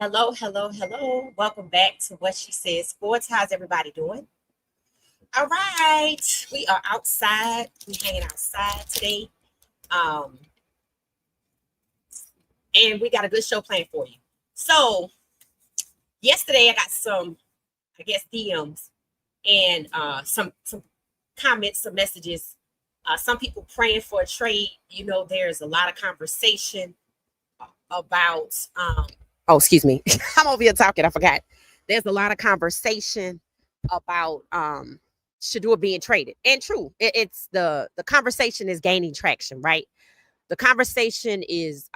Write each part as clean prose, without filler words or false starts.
Hello, hello, hello. Welcome back to What She Says Sports. How's everybody doing? All right. We are outside. We hanging outside today. Um, and we got a good show planned for you. So yesterday I got some, I guess, DMs and some comments, some messages. Some people praying for a trade. There's a lot of conversation about oh, excuse me. I'm over here talking. I forgot. There's a lot of conversation about Shedeur being traded. And true, it's the conversation is gaining traction, right? The conversation is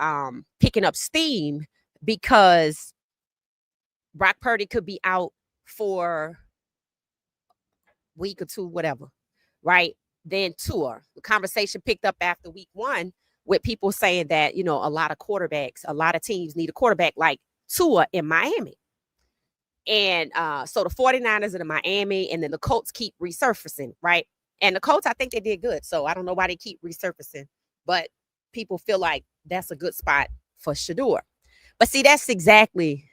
picking up steam because Brock Purdy could be out for a week or two, whatever, right? Then tour. The conversation picked up after week one with people saying that, a lot of teams need a quarterback like Tua in Miami. And so the 49ers are in Miami, and then the Colts keep resurfacing, right? And the Colts, I think they did good. So I don't know why they keep resurfacing, but people feel like that's a good spot for Shedeur. But see, that's exactly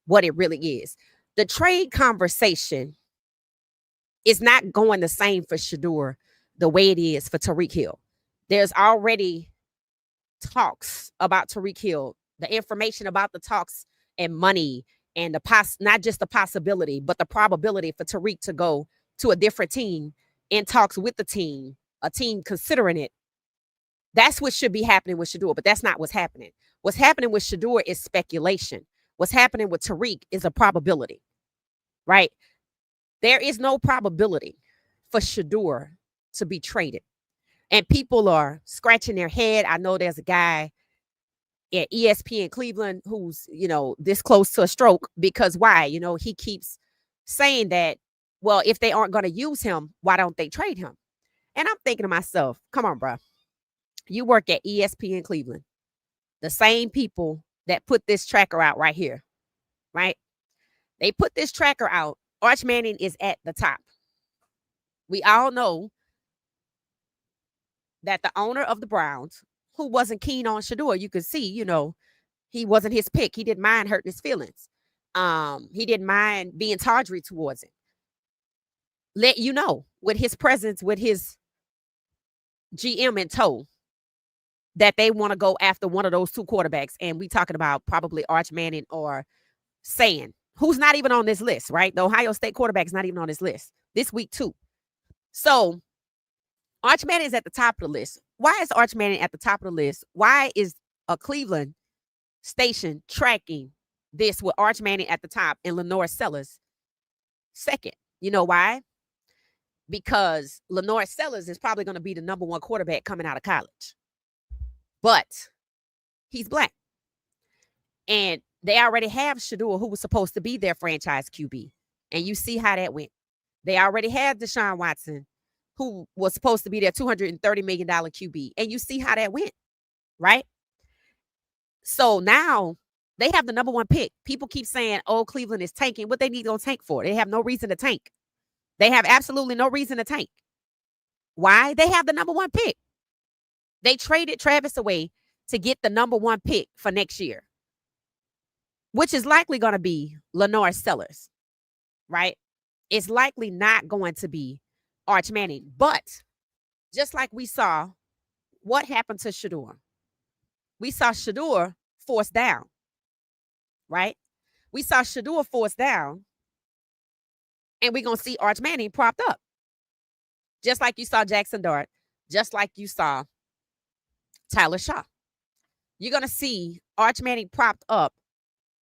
what it really is. The trade conversation is not going the same for Shedeur the way it is for Tyreek Hill. There's already talks about Tyreek Hill, the information about the talks and money and not just the possibility, but the probability for Tyreek to go to a different team in talks with the team, a team considering it. That's what should be happening with Shedeur, but that's not what's happening. What's happening with Shedeur is speculation. What's happening with Tyreek is a probability, right? There is no probability for Shedeur to be traded. And people are scratching their head. I know there's a guy at ESPN Cleveland who's, this close to a stroke because why? He keeps saying that, well, if they aren't going to use him, why don't they trade him? And I'm thinking to myself, come on, bro. You work at ESPN Cleveland. The same people that put this tracker out right here, right? They put this tracker out. Arch Manning is at the top. We all know that the owner of the Browns, who wasn't keen on Shedeur, you could see, he wasn't his pick. He didn't mind hurting his feelings. He didn't mind being tawdry towards him. Let you know with his presence, with his GM in tow, that they want to go after one of those two quarterbacks. And we talking about probably Arch Manning or Sand, who's not even on this list, right? The Ohio State quarterback is not even on this list this week too. So Arch Manning is at the top of the list. Why is Arch Manning at the top of the list? Why is a Cleveland station tracking this with Arch Manning at the top and Lenore Sellers second? You know why? Because Lenore Sellers is probably going to be the number one quarterback coming out of college. But he's black. And they already have Shedeur, who was supposed to be their franchise QB. And you see how that went. They already had Deshaun Watson, who was supposed to be their $230 million QB. And you see how that went, right? So now they have the number one pick. People keep saying, oh, Cleveland is tanking. What they need to tank for? They have no reason to tank. They have absolutely no reason to tank. Why? They have the number one pick. They traded Travis away to get the number one pick for next year, which is likely going to be Lenore Sellers, right? It's likely not going to be Arch Manning. But just like we saw, what happened to Shedeur? We saw Shedeur forced down, right? We saw Shedeur forced down, and we're going to see Arch Manning propped up. Just like you saw Jackson Dart, just like you saw Tyler Shaw. You're going to see Arch Manning propped up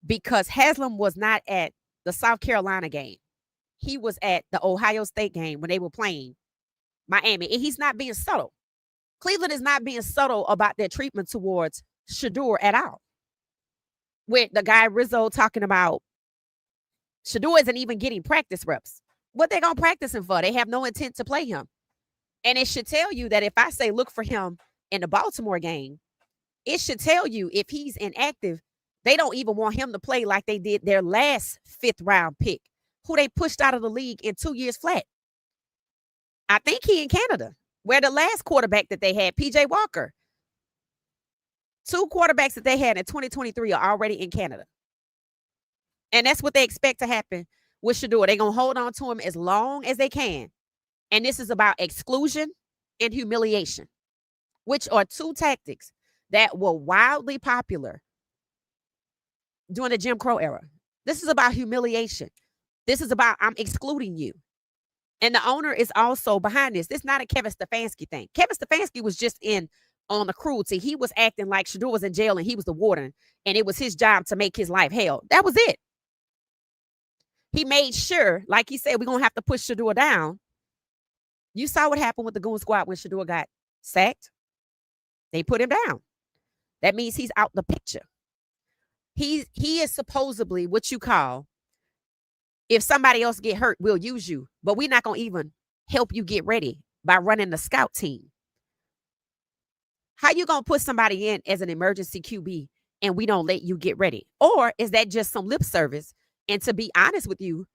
because Haslam was not at the South Carolina game. He was at the Ohio State game when they were playing Miami. And he's not being subtle. Cleveland is not being subtle about their treatment towards Shedeur at all. With the guy Rizzo talking about Shedeur isn't even getting practice reps. What they going to practice him for? They have no intent to play him. And it should tell you that if I say look for him in the Baltimore game, it should tell you if he's inactive, they don't even want him to play like they did their last 5th round pick, who they pushed out of the league in 2 years flat. I think he in Canada, where the last quarterback that they had, PJ Walker. 2 quarterbacks that they had in 2023 are already in Canada. And that's what they expect to happen with Shedeur. They're going to hold on to him as long as they can. And this is about exclusion and humiliation, which are two tactics that were wildly popular during the Jim Crow era. This is about humiliation. This is about I'm excluding you. And the owner is also behind this. This is not a Kevin Stefanski thing. Kevin Stefanski was just in on the cruelty. He was acting like Shedeur was in jail and he was the warden, and it was his job to make his life hell. That was it. He made sure, like he said, we're going to have to push Shedeur down. You saw what happened with the Goon Squad when Shedeur got sacked. They put him down. That means he's out the picture. He is supposedly what you call, if somebody else get hurt, we'll use you. But we're not going to even help you get ready by running the scout team. How you going to put somebody in as an emergency QB and we don't let you get ready? Or is that just some lip service? And to be honest with you,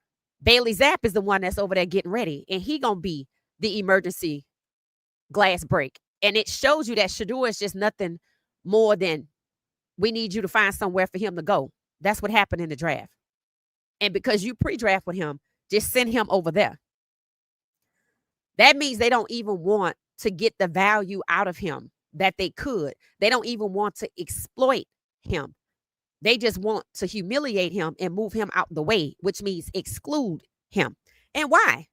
Bailey Zapp is the one that's over there getting ready, and he going to be the emergency glass break. And it shows you that Shedeur is just nothing more than we need you to find somewhere for him to go. That's what happened in the draft. And because you pre-draft with him, just send him over there. That means they don't even want to get the value out of him that they could. They don't even want to exploit him. They just want to humiliate him and move him out the way, which means exclude him. And why?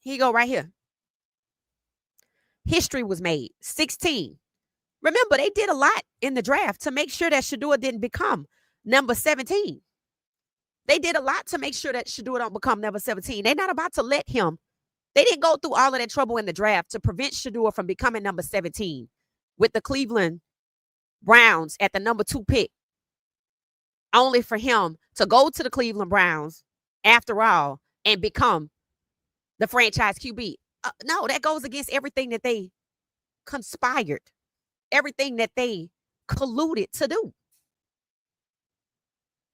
Here you go right here. History was made. 16. Remember, they did a lot in the draft to make sure that Shedeur didn't become number 17. They did a lot to make sure that Shedeur don't become number 17. They're not about to let him. They didn't go through all of that trouble in the draft to prevent Shedeur from becoming number 17 with the Cleveland Browns at the number 2 pick, only for him to go to the Cleveland Browns after all and become the franchise QB. No, that goes against everything that they conspired, everything that they colluded to do.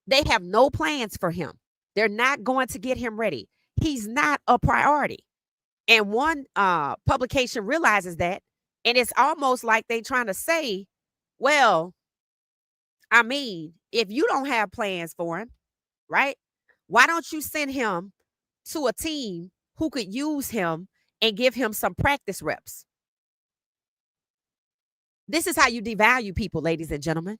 They have no plans for him. They're not going to get him ready. He's not a priority. And one publication realizes that, and it's almost like they trying to say, well, I mean, if you don't have plans for him, right, why don't you send him to a team who could use him and give him some practice reps? This is how you devalue people, ladies and gentlemen.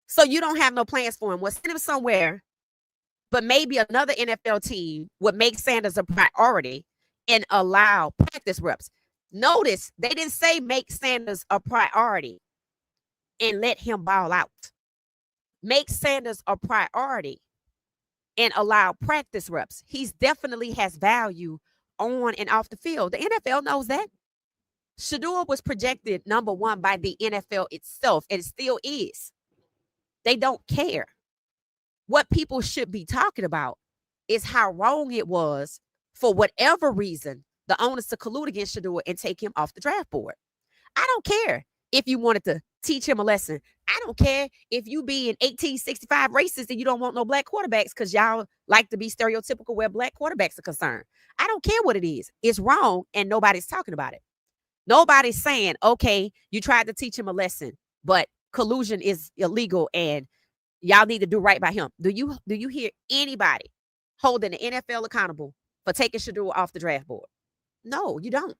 So you don't have no plans for him. Well, send him somewhere, but maybe another NFL team would make Sanders a priority and allow practice reps. Notice they didn't say make Sanders a priority and let him ball out. Make Sanders a priority and allow practice reps. He definitely has value on and off the field. The NFL knows that. Shedeur was projected number 1 by the NFL itself, and it still is. They don't care. What people should be talking about is how wrong it was for whatever reason the owners to collude against Shedeur and take him off the draft board. I don't care if you wanted to teach him a lesson. I don't care if you be an 1865 racist and you don't want no black quarterbacks because y'all like to be stereotypical where black quarterbacks are concerned. I don't care what it is. It's wrong, and nobody's talking about it. Nobody's saying, okay, you tried to teach him a lesson, but collusion is illegal and y'all need to do right by him. Do you hear anybody holding the NFL accountable for taking Shedeur off the draft board? No, you don't.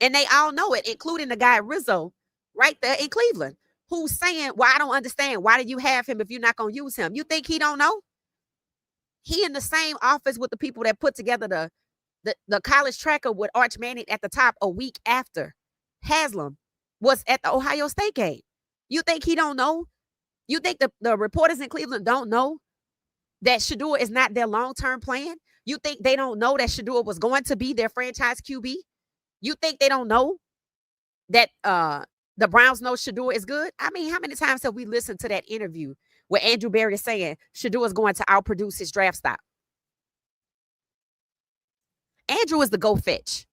And they all know it, including the guy Rizzo right there in Cleveland, who's saying, well, I don't understand. Why do you have him if you're not going to use him? You think he don't know? He in the same office with the people that put together the college tracker with Arch Manning at the top a week after Haslam was at the Ohio State game. You think he don't know? You think the reporters in Cleveland don't know that Shedeur is not their long-term plan? You think they don't know that Shedeur was going to be their franchise QB? You think they don't know that the Browns know Shedeur is good? I mean, how many times have we listened to that interview where Andrew Berry is saying Shedeur is going to outproduce his draft stock? Andrew is the go fetch.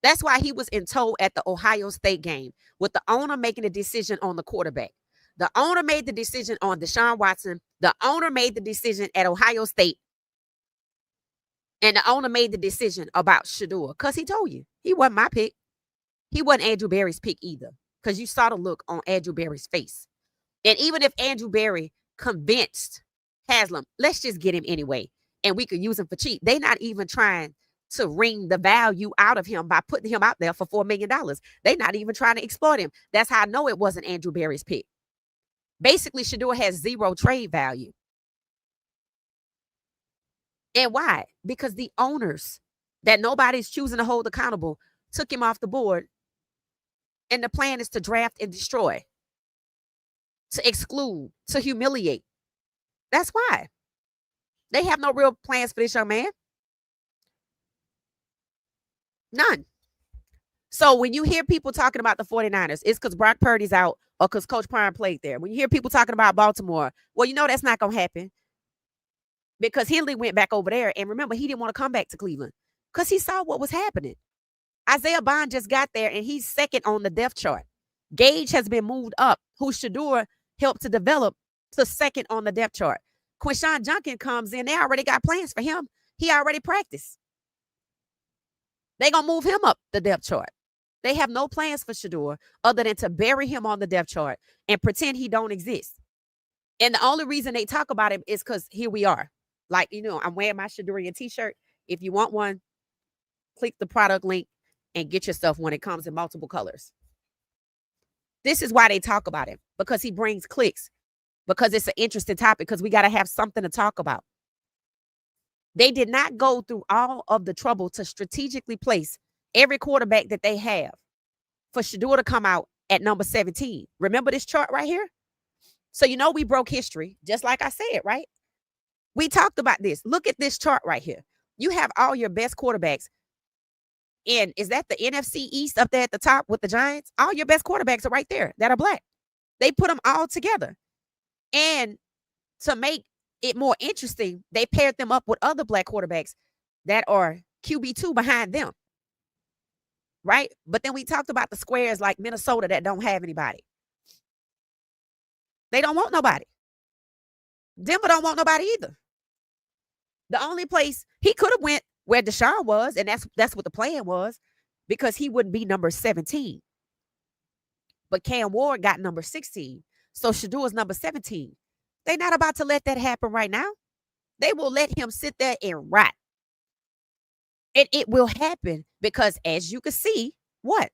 That's why he was in tow at the Ohio State game with the owner making a decision on the quarterback. The owner made the decision on Deshaun Watson. The owner made the decision at Ohio State. And the owner made the decision about Shedeur because he told you he wasn't my pick. He wasn't Andrew Berry's pick either because you saw the look on Andrew Berry's face. And even if Andrew Berry convinced Haslam, let's just get him anyway, and we could use him for cheap, they're not even trying to wring the value out of him by putting him out there for $4 million. They're not even trying to exploit him. That's how I know it wasn't Andrew Berry's pick. Basically, Shedeur has zero trade value. And why? Because the owners that nobody's choosing to hold accountable took him off the board. And the plan is to draft and destroy, to exclude, to humiliate. That's why. They have no real plans for this young man. None. So when you hear people talking about the 49ers, it's because Brock Purdy's out or because Coach Prime played there. When you hear people talking about Baltimore, well, you know that's not going to happen because Henley went back over there. And remember, he didn't want to come back to Cleveland because he saw what was happening. Isaiah Bond just got there, and he's second on the depth chart. Gage has been moved up, who Shedeur helped to develop, to second on the depth chart. Quinshon Junkin comes in. They already got plans for him. He already practiced. They going to move him up the depth chart. They have no plans for Shedeur other than to bury him on the depth chart and pretend he don't exist. And the only reason they talk about him is because here we are. Like, you know, I'm wearing my Shedeurian t-shirt. If you want one, click the product link and get yourself one. It comes in multiple colors. This is why they talk about him, because he brings clicks, because it's an interesting topic, because we got to have something to talk about. They did not go through all of the trouble to strategically place every quarterback that they have for Shedeur to come out at number 17. Remember this chart right here? So, you know, we broke history, just like I said, right? We talked about this. Look at this chart right here. You have all your best quarterbacks. And is that the NFC East up there at the top with the Giants? All your best quarterbacks are right there that are black. They put them all together. And to make it more interesting, they paired them up with other black quarterbacks that are QB2 behind them. Right? But then we talked about the squares like Minnesota that don't have anybody. They don't want nobody. Denver don't want nobody either. The only place he could have went where Deshaun was, and that's what the plan was, because he wouldn't be number 17. But Cam Ward got number 16. So Shedeur is number 17. They're not about to let that happen right now. They will let him sit there and rot. And it will happen because, as you can see, what?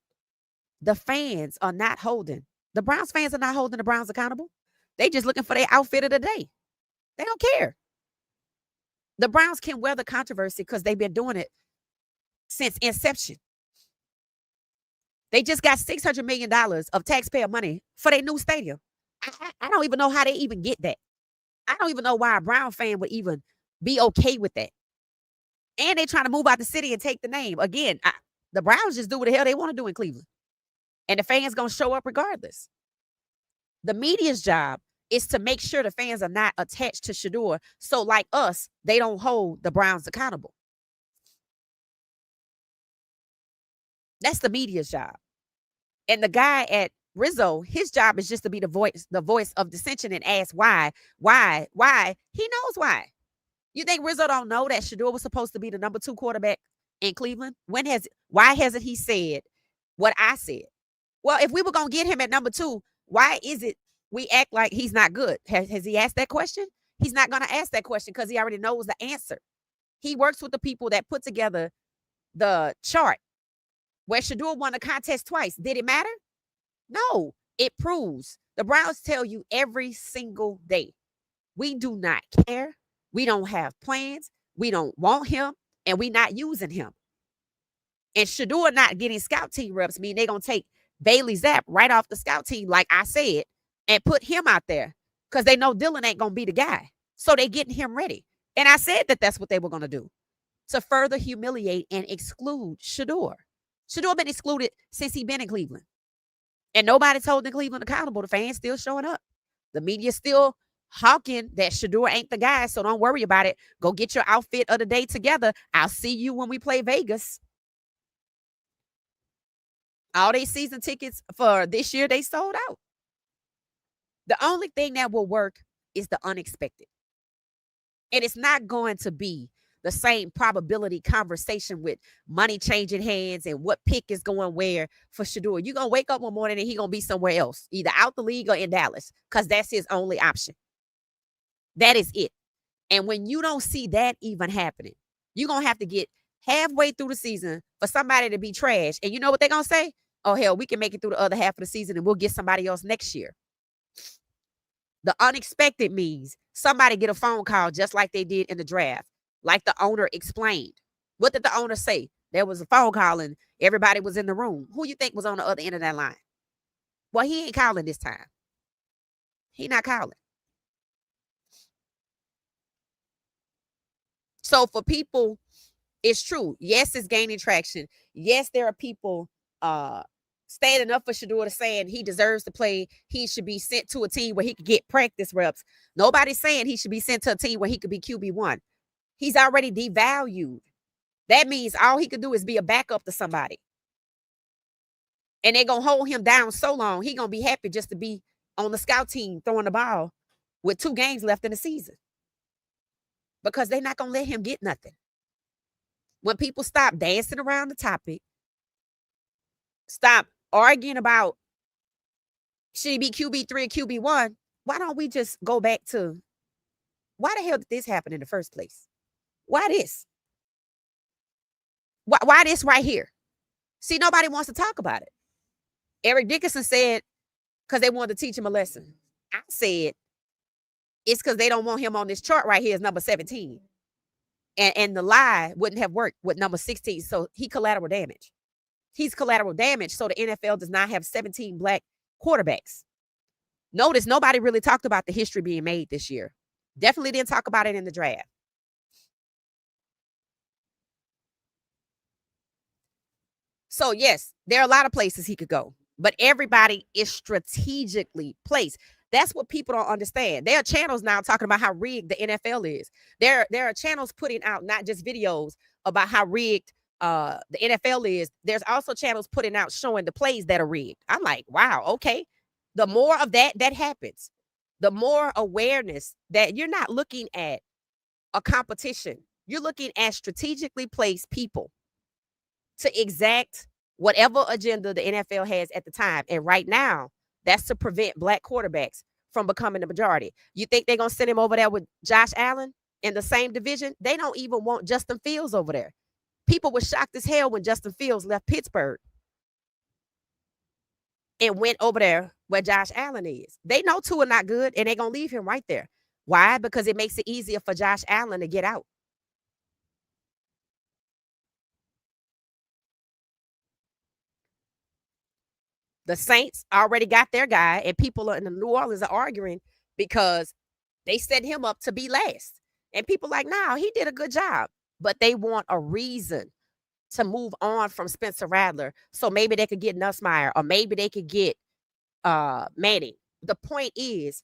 The fans are not holding. The Browns fans are not holding the Browns accountable. They just looking for their outfit of the day. They don't care. The Browns can weather controversy because they've been doing it since inception. They just got $600 million of taxpayer money for their new stadium. I don't even know how they even get that. I don't even know why a Brown fan would even be okay with that. And they trying to move out the city and take the name. Again, the Browns just do what the hell they want to do in Cleveland. And the fans going to show up regardless. The media's job is to make sure the fans are not attached to Shedeur. So like us, they don't hold the Browns accountable. That's the media's job. And the guy at Rizzo, his job is just to be the voice of dissension and ask why. He knows why. You think Rizzo don't know that Shedeur was supposed to be the number 2 quarterback in Cleveland? Why hasn't he said what I said? Well, if we were going to get him at number 2, why is it we act like he's not good? Has he asked that question? He's not going to ask that question because he already knows the answer. He works with the people that put together the chart where Shedeur won the contest twice. Did it matter? No, it proves. The Browns tell you every single day, we do not care. We don't have plans. We don't want him, and we not using him. And Shedeur not getting scout team reps mean they're going to take Bailey Zapp right off the scout team, like I said, and put him out there because they know Dylan ain't going to be the guy. So they getting him ready. And I said that that's what they were going to do, to further humiliate and exclude Shedeur. Shedeur been excluded since he been in Cleveland. And nobody's holding Cleveland accountable. The fans still showing up. The media still hawking that Shedeur ain't the guy, so don't worry about it. Go get your outfit of the day together. I'll see you when we play Vegas. All these season tickets for this year, they sold out. The only thing that will work is the unexpected. And it's not going to be the same probability conversation with money changing hands and what pick is going where for Shedeur. You're going to wake up one morning and he's going to be somewhere else, either out the league or in Dallas, because that's his only option. That is it. And when you don't see that even happening, you're going to have to get halfway through the season for somebody to be trash. And you know what they're going to say? Oh, hell, we can make it through the other half of the season and we'll get somebody else next year. The unexpected means somebody get a phone call just like they did in the draft, like the owner explained. What did the owner say? There was a phone call and everybody was in the room. Who you think was on the other end of that line? Well, he ain't calling this time. He not calling. So for people, it's true. Yes, it's gaining traction. Yes, there are people standing up for Shedeur saying he deserves to play. He should be sent to a team where he could get practice reps. Nobody's saying he should be sent to a team where he could be QB1. He's already devalued. That means all he could do is be a backup to somebody. And they're going to hold him down so long, he's going to be happy just to be on the scout team throwing the ball with 2 games left in the season. Because they're not going to let him get nothing. When people stop dancing around the topic, stop arguing about should he be QB3 or QB1, why don't we just go back to why the hell did this happen in the first place? Why this? Why this right here? See, nobody wants to talk about it. Eric Dickerson said because they wanted to teach him a lesson. I said it's because they don't want him on this chart right here as number 17. And the lie wouldn't have worked with number 16. So he collateral damage. He's collateral damage. So the NFL does not have 17 black quarterbacks. Notice nobody really talked about the history being made this year. Definitely didn't talk about it in the draft. So yes, there are a lot of places he could go, but everybody is strategically placed. That's what people don't understand. There are channels now talking about how rigged the NFL is. There are channels putting out not just videos about how rigged the NFL is. There's also channels putting out showing the plays that are rigged. I'm like, wow, okay. The more of that happens, the more awareness that you're not looking at a competition. You're looking at strategically placed people to exact whatever agenda the NFL has at the time. And right now, that's to prevent black quarterbacks from becoming the majority. You think they're going to send him over there with Josh Allen in the same division? They don't even want Justin Fields over there. People were shocked as hell when Justin Fields left Pittsburgh and went over there where Josh Allen is. They know Tua not good, and they're going to leave him right there. Why? Because it makes it easier for Josh Allen to get out. The Saints already got their guy, and people in New Orleans are arguing because they set him up to be last. And people like, nah, he did a good job. But they want a reason to move on from Spencer Rattler. So maybe they could get Nussmeier, or maybe they could get Manning. The point is,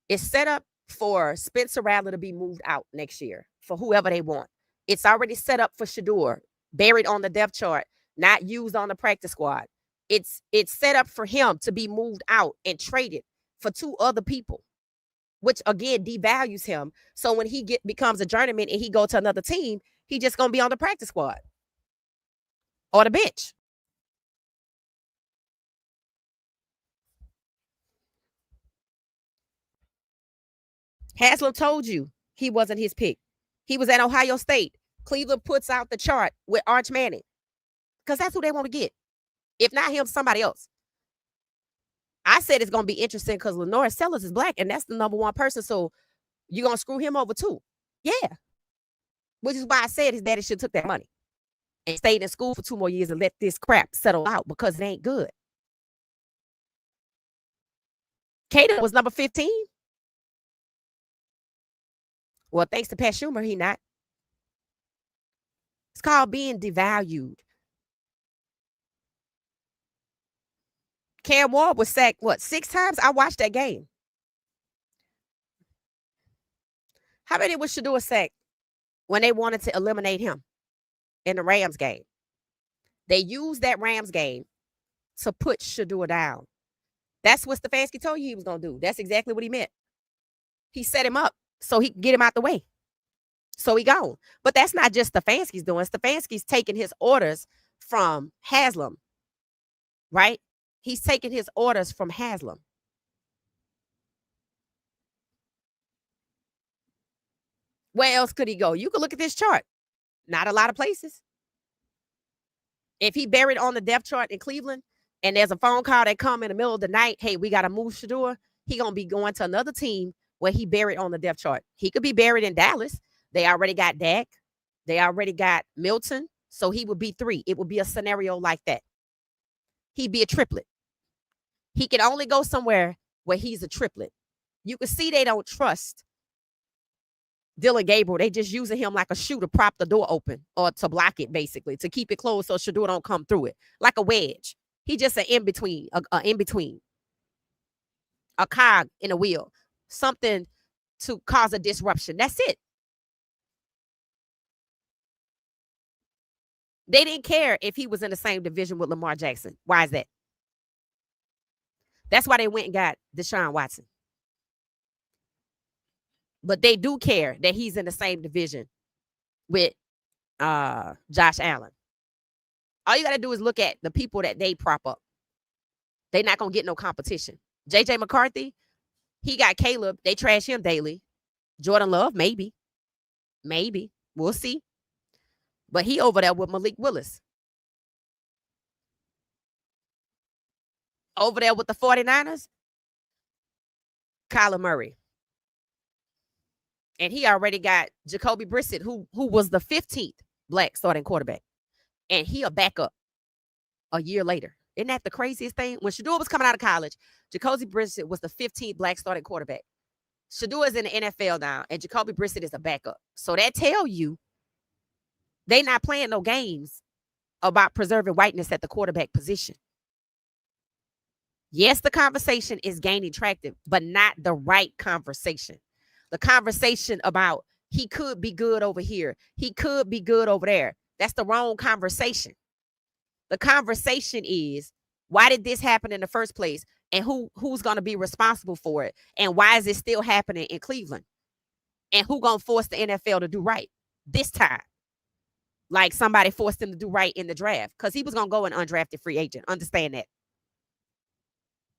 it's set up for Spencer Rattler to be moved out next year for whoever they want. It's already set up for Shedeur, buried on the depth chart, not used on the practice squad. It's set up for him to be moved out and traded for 2 other people, which again devalues him. So when he becomes a journeyman and he go to another team, he just gonna be on the practice squad or the bench. Haslam told you he wasn't his pick. He was at Ohio State. Cleveland puts out the chart with Arch Manning because that's who they want to get. If not him, somebody else. I said it's going to be interesting because Lenore Sellers is black, and that's the number 1 person. So you're going to screw him over too. Yeah. Which is why I said his daddy should have took that money and stayed in school for 2 more years and let this crap settle out because it ain't good. Caden was number 15. Well, thanks to Pat Schumer, he not. It's called being devalued. Cam Ward was sacked, what, 6 times? I watched that game. How many was Shedeur sacked when they wanted to eliminate him in the Rams game? They used that Rams game to put Shedeur down. That's what Stefanski told you he was going to do. That's exactly what he meant. He set him up so he could get him out the way. So he gone. But that's not just Stefanski's doing. Stefanski's taking his orders from Haslam, right? He's taking his orders from Haslam. Where else could he go? You could look at this chart. Not a lot of places. If he buried on the depth chart in Cleveland and there's a phone call that come in the middle of the night, hey, we got to move Shedeur, he going to be going to another team where he buried on the depth chart. He could be buried in Dallas. They already got Dak. They already got Milton. So he would be 3. It would be a scenario like that. He'd be a triplet. He can only go somewhere where he's a triplet. You can see they don't trust Dylan Gabriel. They just using him like a shoe to prop the door open or to block it, basically, to keep it closed so Shedeur don't come through it. Like a wedge. He just an in-between, a cog in a wheel. Something to cause a disruption. That's it. They didn't care if he was in the same division with Lamar Jackson. Why is that? That's why they went and got Deshaun Watson. But they do care that he's in the same division with Josh Allen. All you got to do is look at the people that they prop up. They're not going to get no competition. J.J. McCarthy, he got Caleb. They trash him daily. Jordan Love, maybe. Maybe. We'll see. But he over there with Malik Willis. Over there with the 49ers, Kyler Murray. And he already got Jacoby Brissett, who was the 15th black starting quarterback. And he a backup a year later. Isn't that the craziest thing? When Shedeur was coming out of college, Jacoby Brissett was the 15th black starting quarterback. Shedeur is in the NFL now, and Jacoby Brissett is a backup. So that tell you they not playing no games about preserving whiteness at the quarterback position. Yes, the conversation is gaining traction, but not the right conversation. The conversation about he could be good over here. He could be good over there. That's the wrong conversation. The conversation is, why did this happen in the first place? And who's going to be responsible for it? And why is it still happening in Cleveland? And who going to force the NFL to do right this time? Like somebody forced him to do right in the draft, because he was going to go an undrafted free agent. Understand that.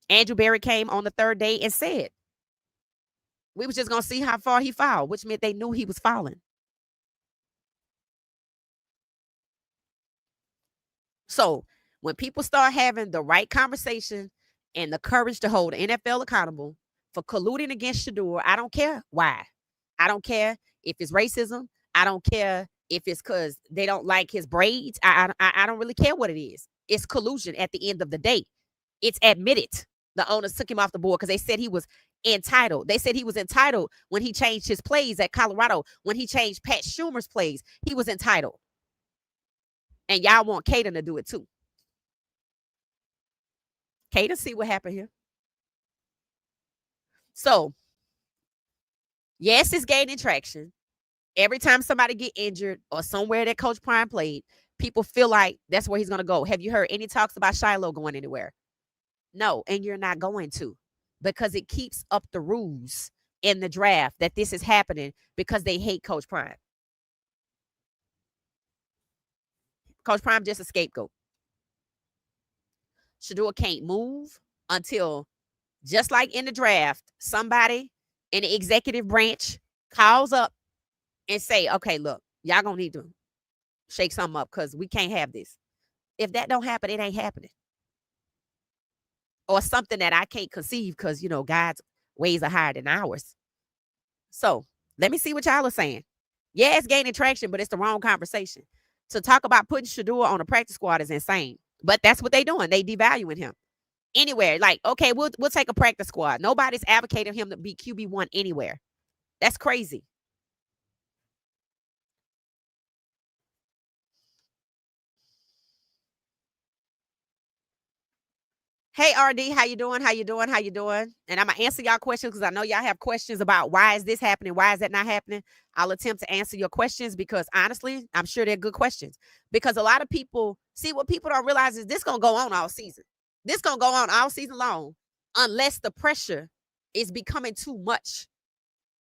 Andrew Berry came on the 3rd day and said, we was just going to see how far he fouled, which meant they knew he was fouling. So when people start having the right conversation and the courage to hold the NFL accountable for colluding against Shedeur, I don't care why. I don't care if it's racism. I don't care if it's because they don't like his braids. I don't really care what it is. It's collusion at the end of the day. It's admitted. The owners took him off the board because they said he was entitled. They said he was entitled when he changed his plays at Colorado. When he changed Pat Schumer's plays, he was entitled. And y'all want Caden to do it too. Caden, see what happened here. So, yes, it's gaining traction. Every time somebody get injured or somewhere that Coach Prime played, people feel like that's where he's going to go. Have you heard any talks about Shiloh going anywhere? No, and you're not going to, because it keeps up the rules in the draft that this is happening because they hate Coach Prime. Coach Prime just a scapegoat. Shedeur can't move until, just like in the draft, somebody in the executive branch calls up and say, okay, look, y'all gonna need to shake something up because we can't have this. If that don't happen, it ain't happening. Or something that I can't conceive because, God's ways are higher than ours. So let me see what y'all are saying. Yeah, it's gaining traction, but it's the wrong conversation. To talk about putting Shedeur on a practice squad is insane. But that's what they're doing. They devaluing him. Anywhere. Like, okay, we'll take a practice squad. Nobody's advocating him to be QB1 anywhere. That's crazy. Hey, RD, how you doing? How you doing? How you doing? And I'm going to answer y'all questions because I know y'all have questions about why is this happening? Why is that not happening? I'll attempt to answer your questions because honestly, I'm sure they're good questions. Because a lot of people, see, what people don't realize is this going to go on all season. This going to go on all season long unless the pressure is becoming too much.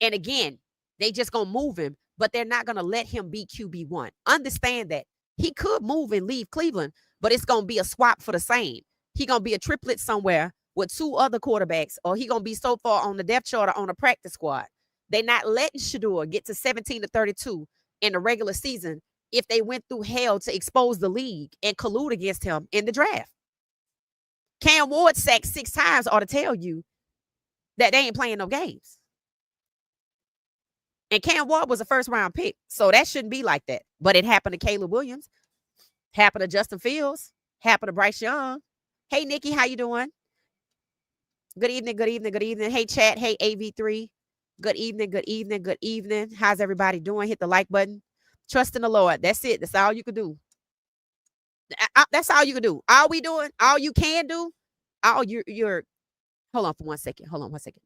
And again, they just going to move him but they're not going to let him be QB1. Understand that he could move and leave Cleveland, but it's going to be a swap for the same. He going to be a triplet somewhere with two other quarterbacks, or he going to be so far on the depth chart or on a practice squad. They're not letting Shedeur get to 17 to 32 in the regular season if they went through hell to expose the league and collude against him in the draft. Cam Ward sacked 6 times ought to tell you that they ain't playing no games. And Cam Ward was a first-round pick, so that shouldn't be like that. But it happened to Caleb Williams, happened to Justin Fields, happened to Bryce Young. Hey, Nikki, how you doing? Good evening, good evening, good evening. Hey, chat. Hey, AV3. Good evening, good evening, good evening. How's everybody doing? Hit the like button. Trust in the Lord. That's it. That's all you can do. That's all you can do. All we doing, all you can do, all you're hold on for 1 second. Hold on 1 second.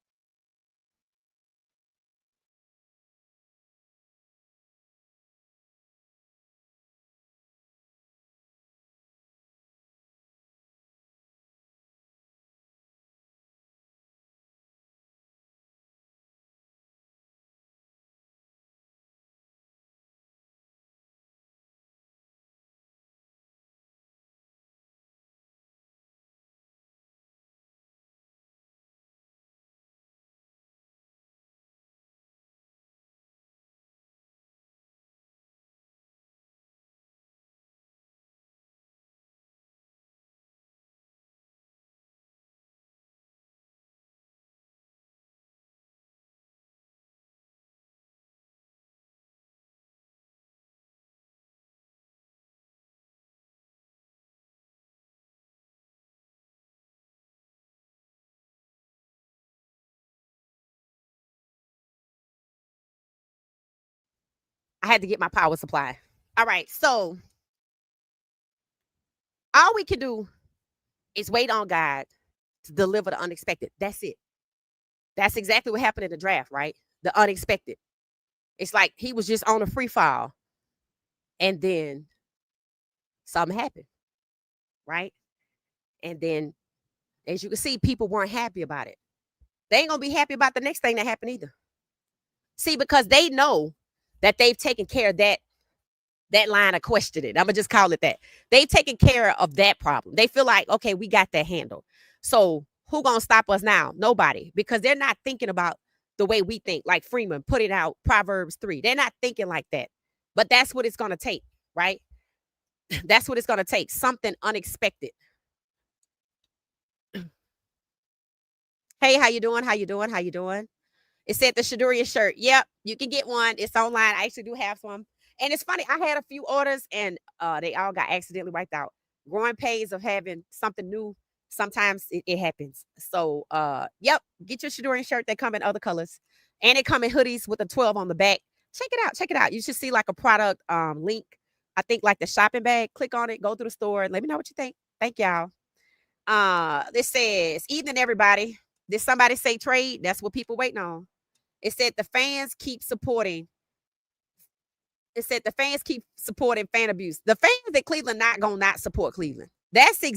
I had to get my power supply. All right, so all we can do is wait on God to deliver the unexpected. That's it. That's exactly what happened in the draft, right? The unexpected. It's like he was just on a free fall, and then something happened, right? And then, as you can see, people weren't happy about it. They ain't gonna be happy about the next thing that happened either. See, because they know that they've taken care of that line of questioning. I'm gonna just call it that. They've taken care of that problem. They feel like, okay, we got that handled. So who gonna stop us now? Nobody, because they're not thinking about the way we think. Like Freeman putting out Proverbs 3. They're not thinking like that. But that's what it's gonna take, right? That's what it's gonna take. Something unexpected. Hey, how you doing? How you doing? How you doing? It said the Shedeur shirt. Yep, you can get one. It's online. I actually do have some. And it's funny, I had a few orders and they all got accidentally wiped out. Growing pains of having something new. Sometimes it happens. So yep, get your Shedeur shirt. They come in other colors. And they come in hoodies with a 12 on the back. Check it out. Check it out. You should see like a product link. I think like the shopping bag. Click on it, go through the store. Let me know what you think. Thank y'all. This says, evening everybody. Did somebody say trade? That's what people waiting on. It said the fans keep supporting. It said the fans keep supporting fan abuse. The fans at Cleveland not gonna not support Cleveland. That's it.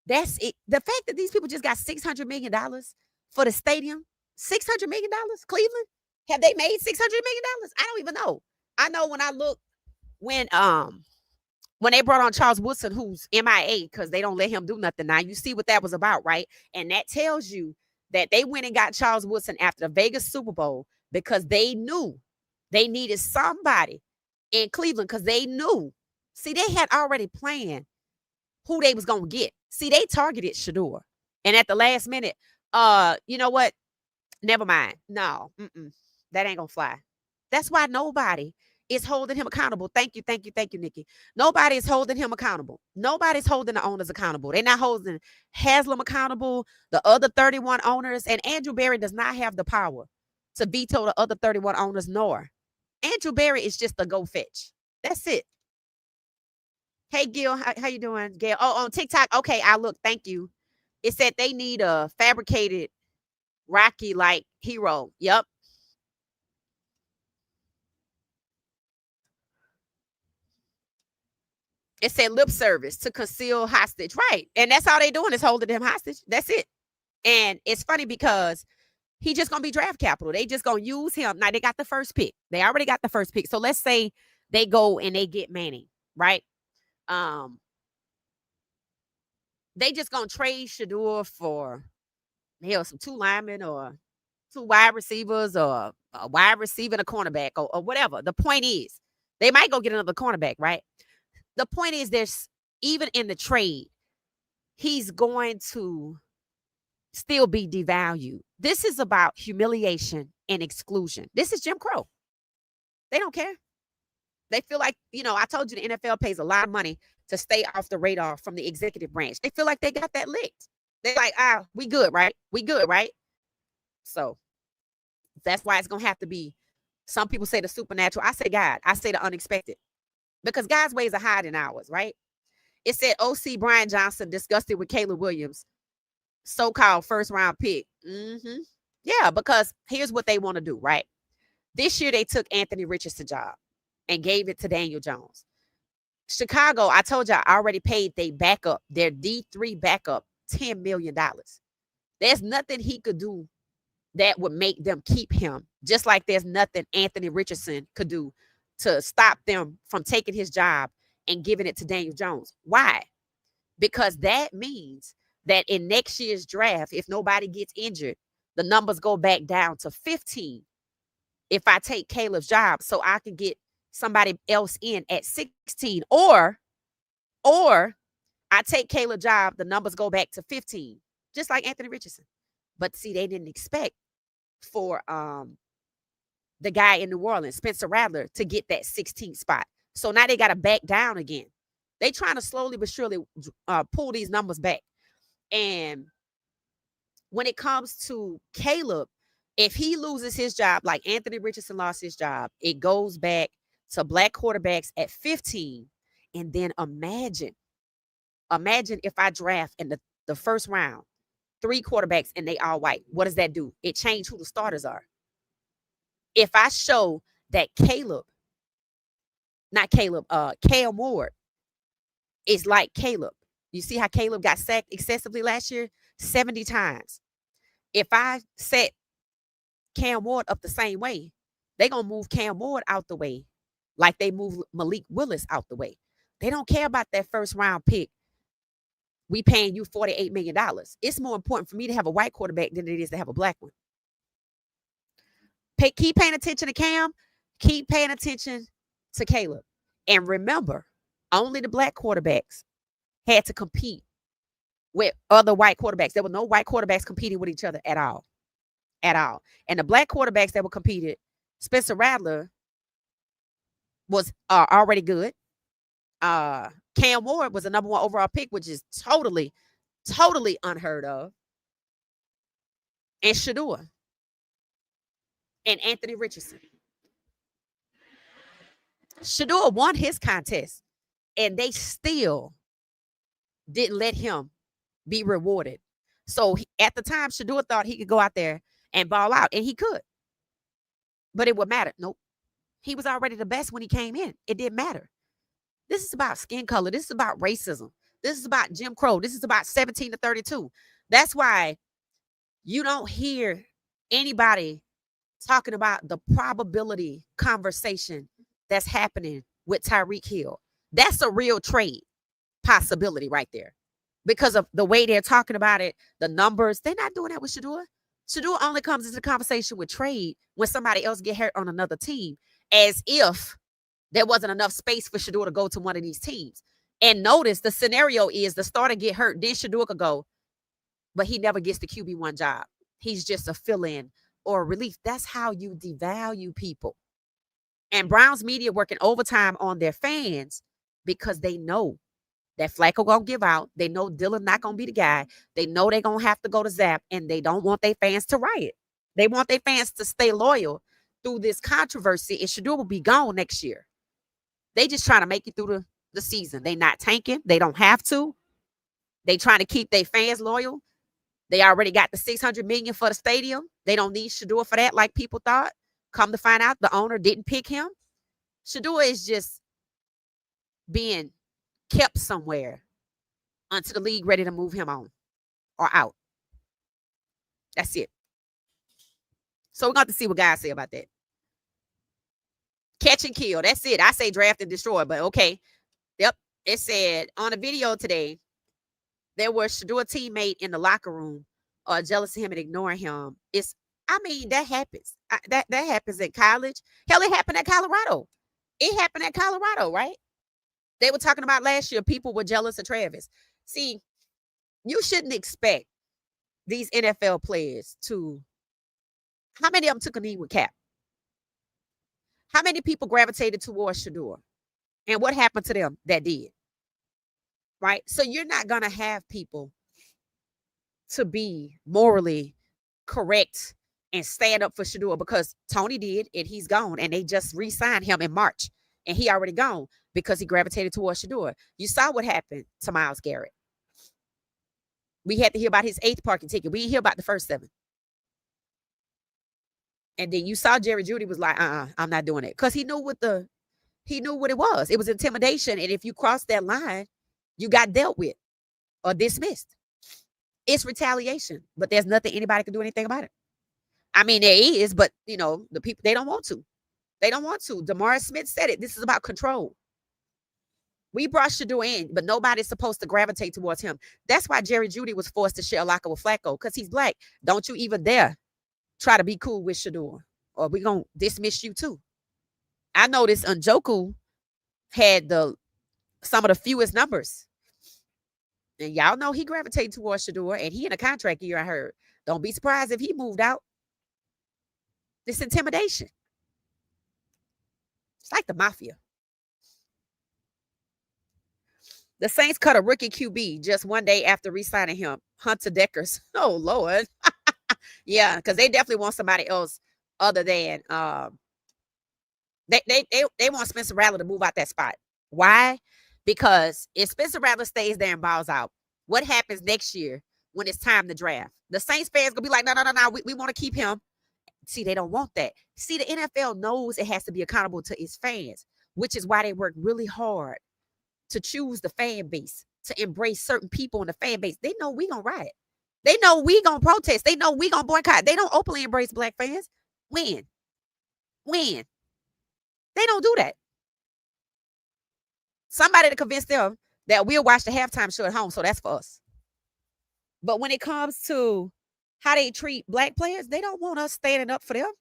The fact that these people just got $600 million for the stadium. $600 million, Cleveland. Have they made $600 million? I don't even know. I know when I look when they brought on Charles Woodson, who's MIA because they don't let him do nothing now. You see what that was about, right? And that tells you that they went and got Charles Woodson after the Vegas Super Bowl because they knew they needed somebody in Cleveland because they knew. See, they had already planned who they was going to get. See, they targeted Shedeur. And at the last minute, you know what? Never mind. No, that ain't going to fly. That's why nobody is holding him accountable. Thank you, thank you, thank you, Nikki. Nobody is holding him accountable. Nobody's holding the owners accountable. They're not holding Haslam accountable, the other 31 owners, and Andrew Berry does not have the power to veto the other 31 owners, nor. Andrew Berry is just a go fetch. That's it. Hey, Gil, how you doing, Gail? Oh, on TikTok. Okay, I look. Thank you. It said they need a fabricated Rocky-like hero. Yep. It said lip service to conceal hostage. Right. And that's all they doing is holding them hostage. That's it. And it's funny because He just gonna be draft capital. They just gonna use him. Now they got the first pick. They already got the first pick. So let's say they go and they get Manning, right? They just gonna trade Shedeur for some 2 linemen or 2 wide receivers or a wide receiver and a cornerback or whatever. The point is, they might go get another cornerback, right? The point is, there's even in the trade, he's going to still be devalued. This is about humiliation and exclusion. This is Jim Crow. They don't care. They feel like, I told you the NFL pays a lot of money to stay off the radar from the executive branch. They feel like they got that licked. They're like, we good, right? We good, right? So that's why it's going to have to be, some people say the supernatural. I say God. I say the unexpected. Because God's ways are higher than ours, right? It said O.C. Brian Johnson disgusted with Caleb Williams, so-called first-round pick. Yeah, because here's what they want to do, right? This year they took Anthony Richardson's job and gave it to Daniel Jones. Chicago, I told you, I already paid their D3 backup, $10 million. There's nothing he could do that would make them keep him, just like there's nothing Anthony Richardson could do to stop them from taking his job and giving it to Daniel Jones. Why? Because that means that in next year's draft, if nobody gets injured, the numbers go back down to 15 if I take Caleb's job, so I can get somebody else in at 16. Or I take Caleb's job, the numbers go back to 15, just like Anthony Richardson. But see, they didn't expect for the guy in New Orleans, Spencer Rattler, to get that 16th spot. So now they got to back down again. They trying to slowly but surely pull these numbers back. And when it comes to Caleb, if he loses his job, like Anthony Richardson lost his job, it goes back to black quarterbacks at 15. And then imagine if I draft in the first round 3 quarterbacks and they all white. What does that do? It changed who the starters are. If I show that Cam Ward is like Caleb. You see how Caleb got sacked excessively last year? 70 times. If I set Cam Ward up the same way, they're going to move Cam Ward out the way like they move Malik Willis out the way. They don't care about that first round pick. We paying you $48 million. It's more important for me to have a white quarterback than it is to have a black one. Keep paying attention to Cam. Keep paying attention to Caleb. And remember, only the black quarterbacks had to compete with other white quarterbacks. There were no white quarterbacks competing with each other at all. And the black quarterbacks that were competed, Spencer Rattler was already good. Cam Ward was the number 1 overall pick, which is totally unheard of. And Shedeur and Anthony Richardson. Shedeur won his contest, and they still didn't let him be rewarded. So at the time, Shedeur thought he could go out there and ball out, and he could. But it would matter. Nope. He was already the best when he came in. It didn't matter. This is about skin color. This is about racism. This is about Jim Crow. This is about 17 to 32. That's why you don't hear anybody talking about the probability conversation that's happening with Tyreek Hill. That's a real trade possibility right there. Because of the way they're talking about it, the numbers, they're not doing that with Shedeur. Shedeur only comes into the conversation with trade when somebody else get hurt on another team, as if there wasn't enough space for Shedeur to go to one of these teams. And notice the scenario is the starter get hurt, then Shedeur could go, but he never gets the QB1 job. He's just a fill-in or a relief. That's how you devalue people. And Browns media working overtime on their fans because they know that Flacco gonna give out. They know Dylan not gonna be the guy. They know they're gonna have to go to Zap, and they don't want their fans to riot. They want their fans to stay loyal through this controversy, and Shedeur will be gone next year. They just trying to make it through the season. They not tanking. They don't have to. They trying to keep their fans loyal. They already got the $600 million for the stadium. They don't need Shedeur for that like people thought. Come to find out, the owner didn't pick him. Shedeur is just being kept somewhere until the league ready to move him on or out. That's it. So we're going to see what guys say about that. Catch and kill. That's it. I say draft and destroy, but okay. Yep. It said on a video today, there was Shedeur teammate in the locker room jealous of him and ignoring him. That happens. That happens in college. Hell, it happened at Colorado. It happened at Colorado, right? They were talking about last year, people were jealous of Travis. See, you shouldn't expect these NFL players to, how many of them took a knee with Cap? How many people gravitated towards Shedeur? And what happened to them that did? Right? So you're not going to have people to be morally correct and stand up for Shedeur, because Tony did, and he's gone, and they just re-signed him in March, and he already gone because he gravitated towards Shedeur. You saw what happened to Myles Garrett. We had to hear about his 8th parking ticket. We didn't hear about the first 7. And then you saw Jerry Jeudy was like, I'm not doing it, because he knew what it was. It was intimidation, and if you crossed that line, you got dealt with or dismissed. It's retaliation, but there's nothing anybody can do anything about it. I mean, there is, but the people, they don't want to. They don't want to. DeMar Smith said it. This is about control. We brought Shedeur in, but nobody's supposed to gravitate towards him. That's why Jerry Jeudy was forced to share a locker with Flacco, because he's black. Don't you even dare try to be cool with Shedeur, or we're going to dismiss you too. I noticed Njoku had some of the fewest numbers. And y'all know he gravitated towards Shedeur, and he in a contract year, I heard. Don't be surprised if he moved out. This intimidation. It's like the mafia. The Saints cut a rookie QB just one day after re-signing him, Hunter Deckers. Oh, Lord. Yeah, because they definitely want somebody else other than they want Spencer Rattler to move out that spot. Why? Because if Spencer Rattler stays there and balls out, what happens next year when it's time to draft? The Saints fans gonna be like, no, we want to keep him. See, they don't want that. See, the NFL knows it has to be accountable to its fans, which is why they work really hard to choose the fan base, to embrace certain people in the fan base. They know we gonna riot. They know we gonna protest. They know we gonna boycott. They don't openly embrace black fans. When? They don't do that. Somebody to convince them that we'll watch the halftime show at home, so that's for us. But when it comes to how they treat black players, they don't want us standing up for them.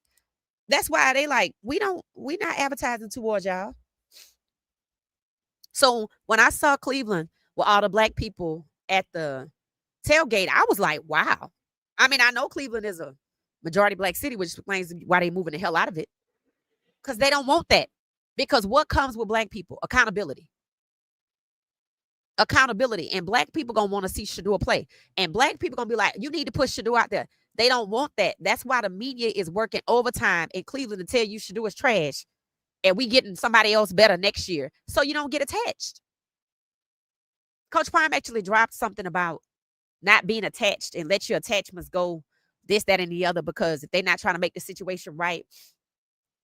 That's why they like, we're not advertising towards y'all. So when I saw Cleveland with all the black people at the tailgate, I was like, wow. I mean, I know Cleveland is a majority black city, which explains why they're moving the hell out of it. Because they don't want that. Because what comes with black people? Accountability. And black people gonna want to see Shedeur play. And black people gonna be like, you need to push Shedeur out there. They don't want that. That's why the media is working overtime in Cleveland to tell you Shedeur is trash, and we getting somebody else better next year, so you don't get attached. Coach Prime actually dropped something about not being attached and let your attachments go this, that, and the other, because if they're not trying to make the situation right,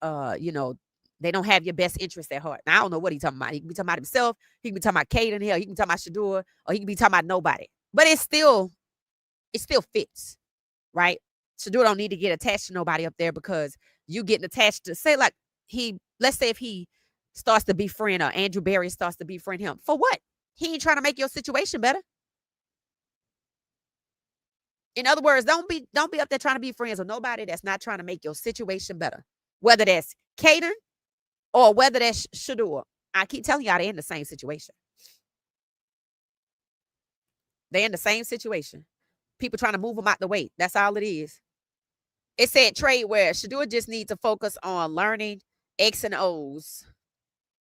they don't have your best interest at heart. Now, I don't know what he's talking about. He can be talking about himself. He can be talking about Caden. Hell, he can be talking about Shedeur, or he can be talking about nobody. But it still fits, right? Shedeur don't need to get attached to nobody up there, because you getting attached to, say, like, let's say if he starts to befriend, or Andrew Berry starts to befriend him. For what? He ain't trying to make your situation better. In other words, don't be up there trying to be friends with nobody that's not trying to make your situation better. Whether that's Caden or whether that's Shedeur. I keep telling y'all, they're in the same situation. They're in the same situation. People trying to move them out the way. That's all it is. It said trade where Shedeur just needs to focus on learning X and O's.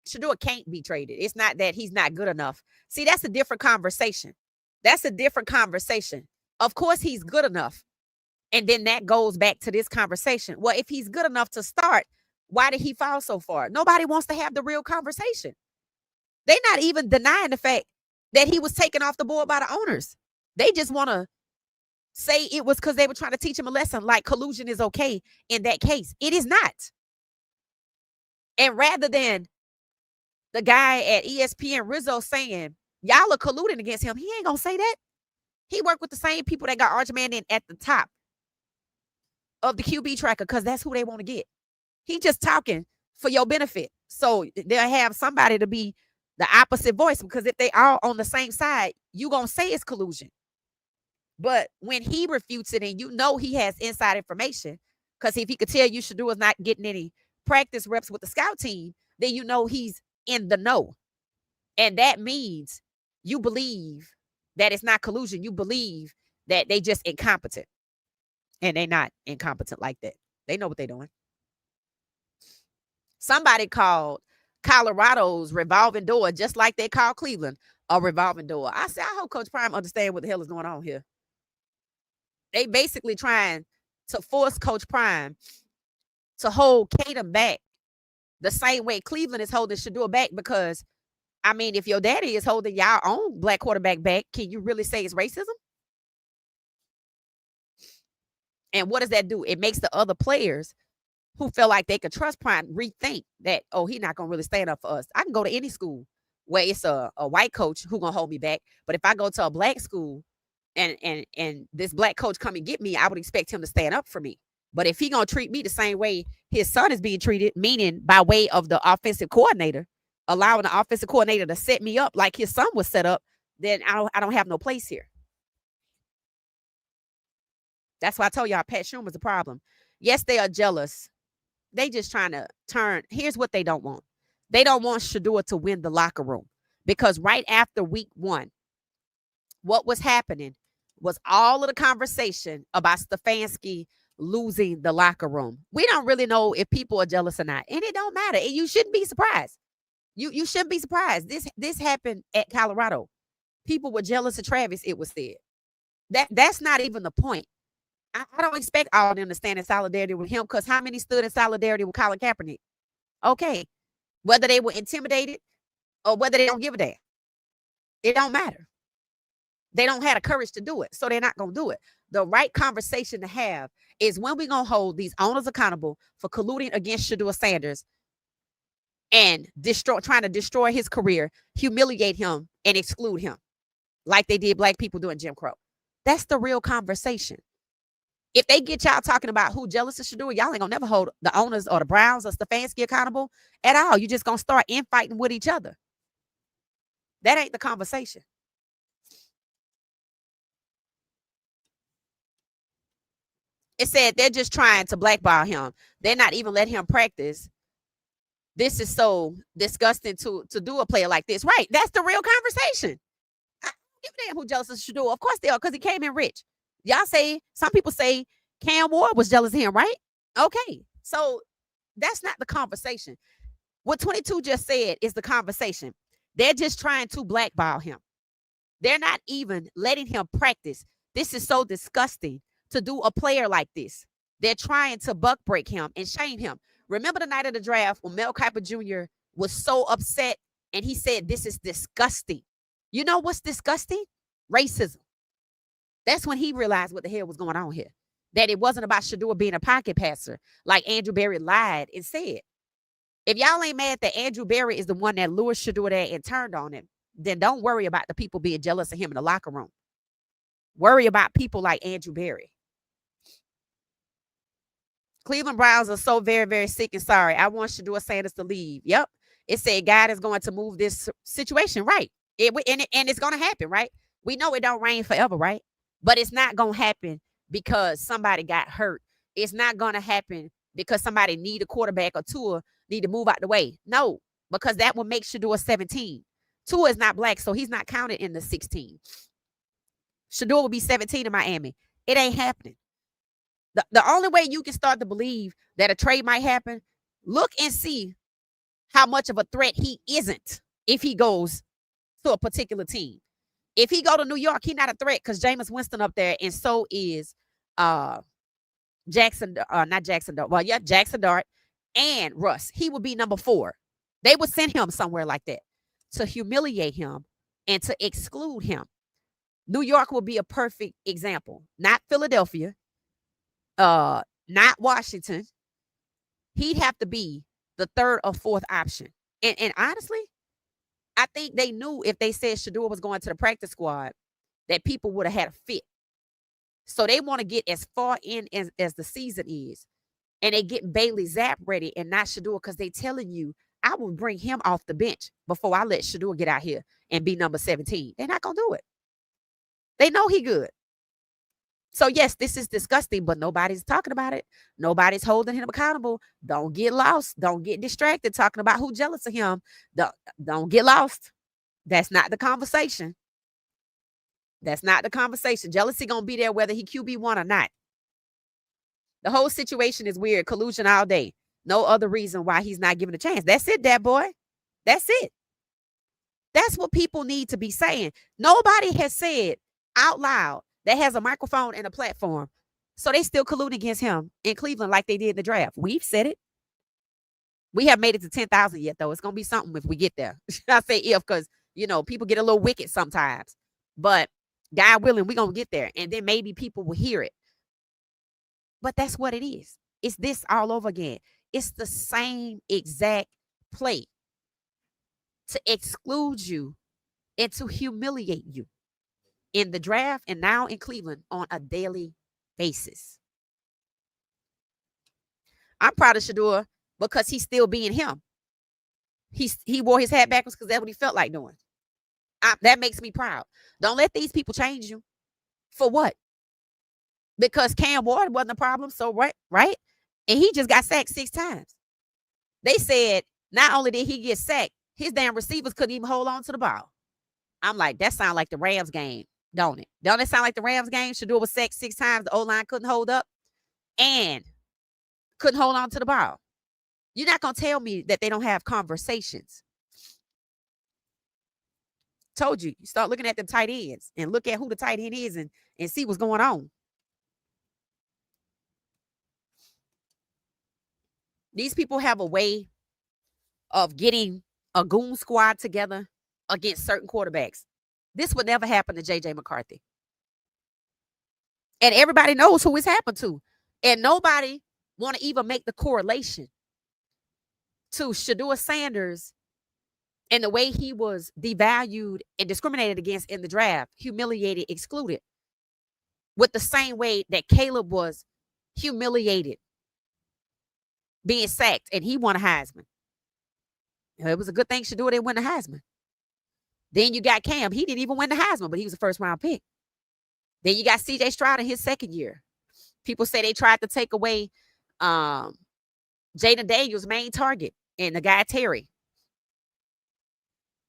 Shedeur can't be traded. It's not that he's not good enough. See, that's a different conversation. Of course, he's good enough. And then that goes back to this conversation. Well, if he's good enough to start, why did he fall so far? Nobody wants to have the real conversation. They're not even denying the fact that he was taken off the board by the owners. They just want to say it was because they were trying to teach him a lesson, like collusion is okay in that case. It is not. And rather than the guy at ESPN, Rizzo, saying, y'all are colluding against him, he ain't going to say that. He worked with the same people that got Arch Manning at the top. of the QB tracker because that's who they want to get. He just talking for your benefit. So they'll have somebody to be the opposite voice, because if they all on the same side, you gonna say it's collusion. But when he refutes it and you know he has inside information, because if he could tell you Shedeur is not getting any practice reps with the scout team, then you know he's in the know. And that means you believe that it's not collusion. You believe that they just incompetent. And they not incompetent like that. They know what they're doing. Somebody called Colorado's revolving door, just like they call Cleveland a revolving door. I said, I hope Coach Prime understand what the hell is going on here. They basically trying to force Coach Prime to hold Caden back the same way Cleveland is holding Shedeur back, because, I mean, if your daddy is holding y'all own black quarterback back, can you really say it's racism? And what does that do? It makes the other players who feel like they could trust Prime rethink that, oh, he's not going to really stand up for us. I can go to any school where it's a white coach who going to hold me back. But if I go to a black school and this black coach come and get me, I would expect him to stand up for me. But if he going to treat me the same way his son is being treated, meaning by way of the offensive coordinator, allowing the offensive coordinator to set me up like his son was set up, then I don't have no place here. That's why I told y'all Pat Schumer's the problem. Yes, they are jealous. They just trying to turn. Here's what they don't want. They don't want Shedeur to win the locker room, because right after week 1, what was happening was all of the conversation about Stefanski losing the locker room. We don't really know if people are jealous or not, and it don't matter. And you shouldn't be surprised. You shouldn't be surprised. This happened at Colorado. People were jealous of Travis, it was said. That's not even the point. I don't expect all of them to stand in solidarity with him, because how many stood in solidarity with Colin Kaepernick? Okay. Whether they were intimidated or whether they don't give a damn, it don't matter. They don't have the courage to do it, so they're not going to do it. The right conversation to have is when we're going to hold these owners accountable for colluding against Shedeur Sanders and trying to destroy his career, humiliate him, and exclude him like they did black people doing Jim Crow. That's the real conversation. If they get y'all talking about who jealous of Shedeur, y'all ain't gonna never hold the owners or the Browns or Stefanski accountable at all. You just gonna start infighting with each other. That ain't the conversation. It said they're just trying to blackball him. They're not even letting him practice. This is so disgusting to do a player like this. Right. That's the real conversation. I don't give a damn who jealous of Shedeur. Of course they are, because he came in rich. Y'all say, some people say Cam Ward was jealous of him, right? Okay. So that's not the conversation. What 22 just said is the conversation. They're just trying to blackball him. They're not even letting him practice. This is so disgusting to do a player like this. They're trying to buck break him and shame him. Remember the night of the draft when Mel Kiper Jr. was so upset and he said, this is disgusting. You know what's disgusting? Racism. That's when he realized what the hell was going on here. That it wasn't about Shedeur being a pocket passer, like Andrew Berry lied and said. If y'all ain't mad that Andrew Berry is the one that lured Shedeur there and turned on him, then don't worry about the people being jealous of him in the locker room. Worry about people like Andrew Berry. Cleveland Browns are so very, very sick and sorry. I want Shedeur Sanders to leave. Yep. It said God is going to move this situation, right? And it's going to happen, right? We know it don't rain forever, right? But it's not going to happen because somebody got hurt. It's not going to happen because somebody need a quarterback or Tua need to move out the way. No, because that will make Shedeur 17. Tua is not black, so he's not counted in the 16. Shedeur will be 17 in Miami. It ain't happening. The only way you can start to believe that a trade might happen, look and see how much of a threat he isn't if he goes to a particular team. If he go to New York, he's not a threat because Jameis Winston up there, and so is Jackson Dart and Russ. He would be number 4. They would send him somewhere like that to humiliate him and to exclude him. New York will be a perfect example. Not Philadelphia, not Washington. He'd have to be the 3rd or 4th option. And honestly, I think they knew if they said Shedeur was going to the practice squad, that people would have had a fit. So they want to get as far in as the season is. And they get Bailey Zapp ready and not Shedeur because they telling you, I will bring him off the bench before I let Shedeur get out here and be number 17. They're not going to do it. They know he good. So, yes, this is disgusting, but nobody's talking about it. Nobody's holding him accountable. Don't get lost. Don't get distracted talking about who jealous of him. Don't get lost. That's not the conversation. That's not the conversation. Jealousy going to be there whether he QB1 or not. The whole situation is weird. Collusion all day. No other reason why he's not given a chance. That's it, that boy. That's it. That's what people need to be saying. Nobody has said out loud that has a microphone and a platform. So they still collude against him in Cleveland like they did in the draft. We've said it. We haven't made it to 10,000 yet, though. It's going to be something if we get there. I say if because, people get a little wicked sometimes. But God willing, we're going to get there. And then maybe people will hear it. But that's what it is. It's this all over again. It's the same exact play to exclude you and to humiliate you in the draft and now in Cleveland on a daily basis. I'm proud of Shedeur because he's still being him. He wore his hat backwards because that's what he felt like doing. That makes me proud. Don't let these people change you. For what? Because Cam Ward wasn't a problem, so right? And he just got sacked 6 times. They said not only did he get sacked, his damn receivers couldn't even hold on to the ball. I'm like, that sounds like the Rams game, don't it? Don't it sound like the Rams game? Shedeur was sacked 6 times. The O-line couldn't hold up and couldn't hold on to the ball. You're not going to tell me that they don't have conversations. Told you start looking at them tight ends and look at who the tight end is and see what's going on. These people have a way of getting a goon squad together against certain quarterbacks. This would never happen to J.J. McCarthy. And everybody knows who it's happened to. And nobody want to even make the correlation to Shedeur Sanders and the way he was devalued and discriminated against in the draft, humiliated, excluded, with the same way that Caleb was humiliated, being sacked, and he won a Heisman. It was a good thing Shedeur didn't win the Heisman. Then you got Cam. He didn't even win the Heisman, but he was a first-round pick. Then you got C.J. Stroud in his second year. People say they tried to take away Jaden Daniels' main target and the guy Terry.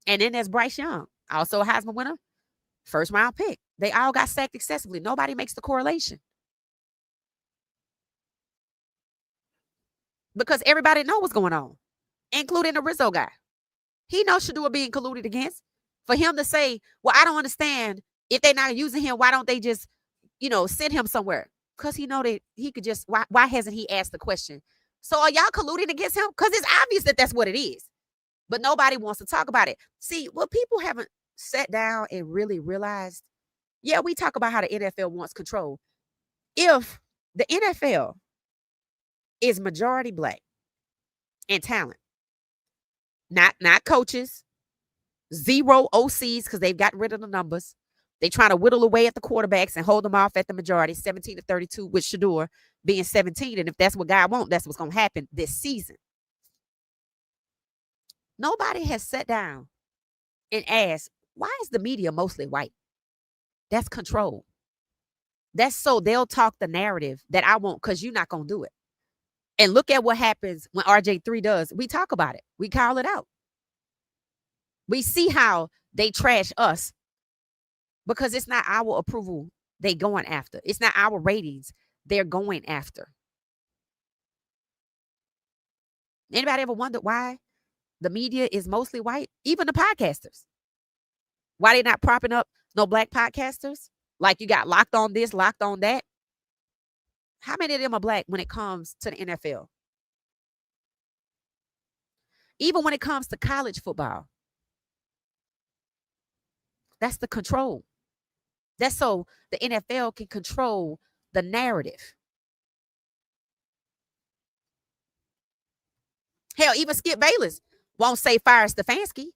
And then there's Bryce Young, also a Heisman winner, first-round pick. They all got sacked excessively. Nobody makes the correlation. Because everybody knows what's going on, including the Rizzo guy. He knows Shedeur being colluded against. For him to say, well, I don't understand. If they're not using him, why don't they just, send him somewhere? Because he know that he could just, why hasn't he asked the question? So are y'all colluding against him? Because it's obvious that that's what it is. But nobody wants to talk about it. See, what people haven't sat down and really realized, we talk about how the NFL wants control. If the NFL is majority black in talent, not coaches, zero OCs because they've gotten rid of the numbers. They trying to whittle away at the quarterbacks and hold them off at the majority, 17-32 with Shedeur being 17. And if that's what God wants, that's what's going to happen this season. Nobody has sat down and asked, why is the media mostly white? That's control. That's so they'll talk the narrative that I want because you're not going to do it. And look at what happens when RJ3 does. We talk about it. We call it out. We see how they trash us because it's not our approval they going after. It's not our ratings they're going after. Anybody ever wondered why the media is mostly white? Even the podcasters. Why they not propping up no black podcasters? Like you got Locked On this, Locked On that. How many of them are black when it comes to the NFL? Even when it comes to college football. That's the control. That's so the NFL can control the narrative. Hell, even Skip Bayless won't say fire Stefanski.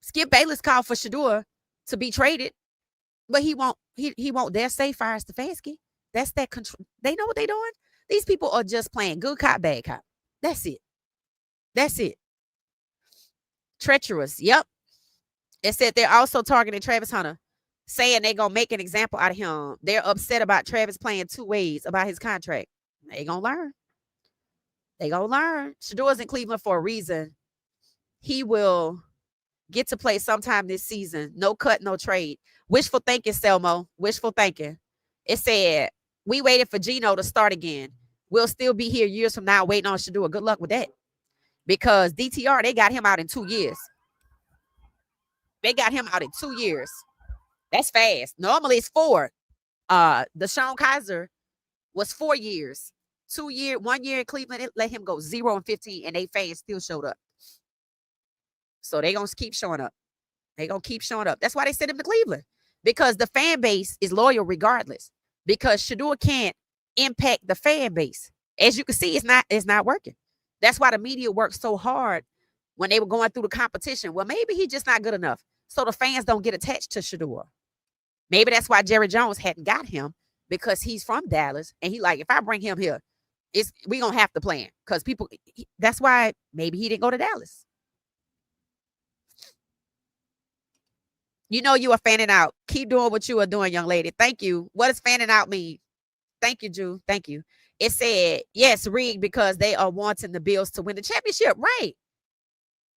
Skip Bayless called for Shedeur to be traded, but he won't He won't dare say fire Stefanski. That's that control. They know what they're doing. These people are just playing good cop, bad cop. That's it. That's it. Treacherous. Yep. It said they're also targeting Travis Hunter, saying they're going to make an example out of him. They're upset about Travis playing two ways about his contract. They going to learn. They going to learn. Shedeur's in Cleveland for a reason. He will get to play sometime this season. No cut, no trade. Wishful thinking, Selmo. Wishful thinking. It said, we waited for Gino to start again. We'll still be here years from now waiting on Shedeur. Good luck with that. Because DTR, they got him out in 2 years. They got him out in 2 years. That's fast. Normally it's 4. Deshaun Kaiser was 4 years. 1 year in Cleveland, it let him go 0-15, and they fans still showed up. So they gonna keep showing up. They gonna keep showing up. That's why they sent him to Cleveland, because the fan base is loyal regardless. Because Shedeur can't impact the fan base. As you can see, it's not working. That's why the media worked so hard when they were going through the competition. Well, maybe he's just not good enough, so the fans don't get attached to Shedeur. Maybe that's why Jerry Jones hadn't got him, because he's from Dallas, and he like, if I bring him here, we gonna have to play him, because people. That's why maybe he didn't go to Dallas. You know you are fanning out. Keep doing what you are doing, young lady. Thank you. What does fanning out mean? Thank you, Drew. Thank you. It said, yes, rigged, because they are wanting the Bills to win the championship. Right.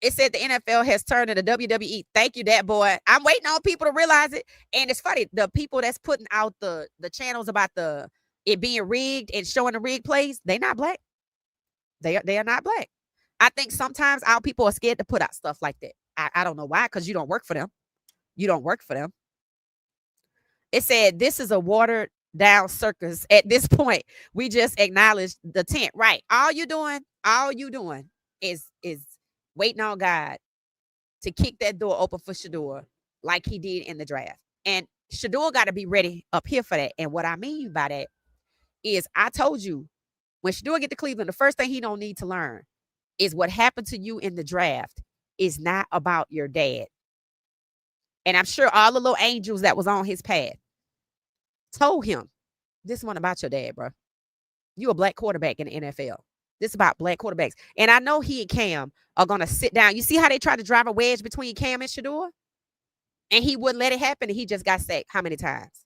It said the NFL has turned into WWE. Thank you, that boy. I'm waiting on people to realize it. And it's funny, the people that's putting out the channels about it being rigged and showing the rigged plays, they not black. They are not black. I think sometimes our people are scared to put out stuff like that. I don't know why, because you don't work for them. You don't work for them. It said, this is a watered down circus. At this point, we just acknowledge the tent. Right. All you doing is waiting on God to kick that door open for Shedeur, like he did in the draft. And Shedeur got to be ready up here for that. And what I mean by that is, I told you, when Shedeur get to Cleveland, the first thing he don't need to learn is what happened to you in the draft is not about your dad. And I'm sure all the little angels that was on his path told him, this one about your dad, bro. You a black quarterback in the NFL. This is about black quarterbacks. And I know he and Cam are going to sit down. You see how they tried to drive a wedge between Cam and Shedeur? And he wouldn't let it happen, and he just got sacked how many times?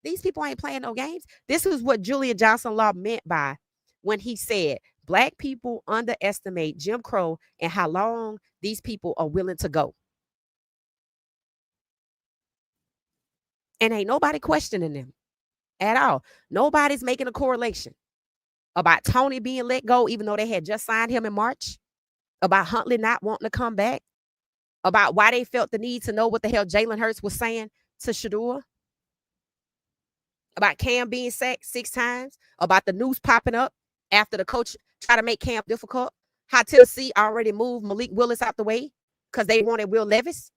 These people ain't playing no games. This is what Julian Johnson-Law meant by when he said, black people underestimate Jim Crow and how long these people are willing to go. And ain't nobody questioning them at all. Nobody's making a correlation about Tony being let go, even though they had just signed him in March, about Huntley not wanting to come back, about why they felt the need to know what the hell Jalen Hurts was saying to Shedeur, about Cam being sacked 6 times, about the news popping up after the coach tried to make Cam difficult, how Tennessee already moved Malik Willis out the way because they wanted Will Levis,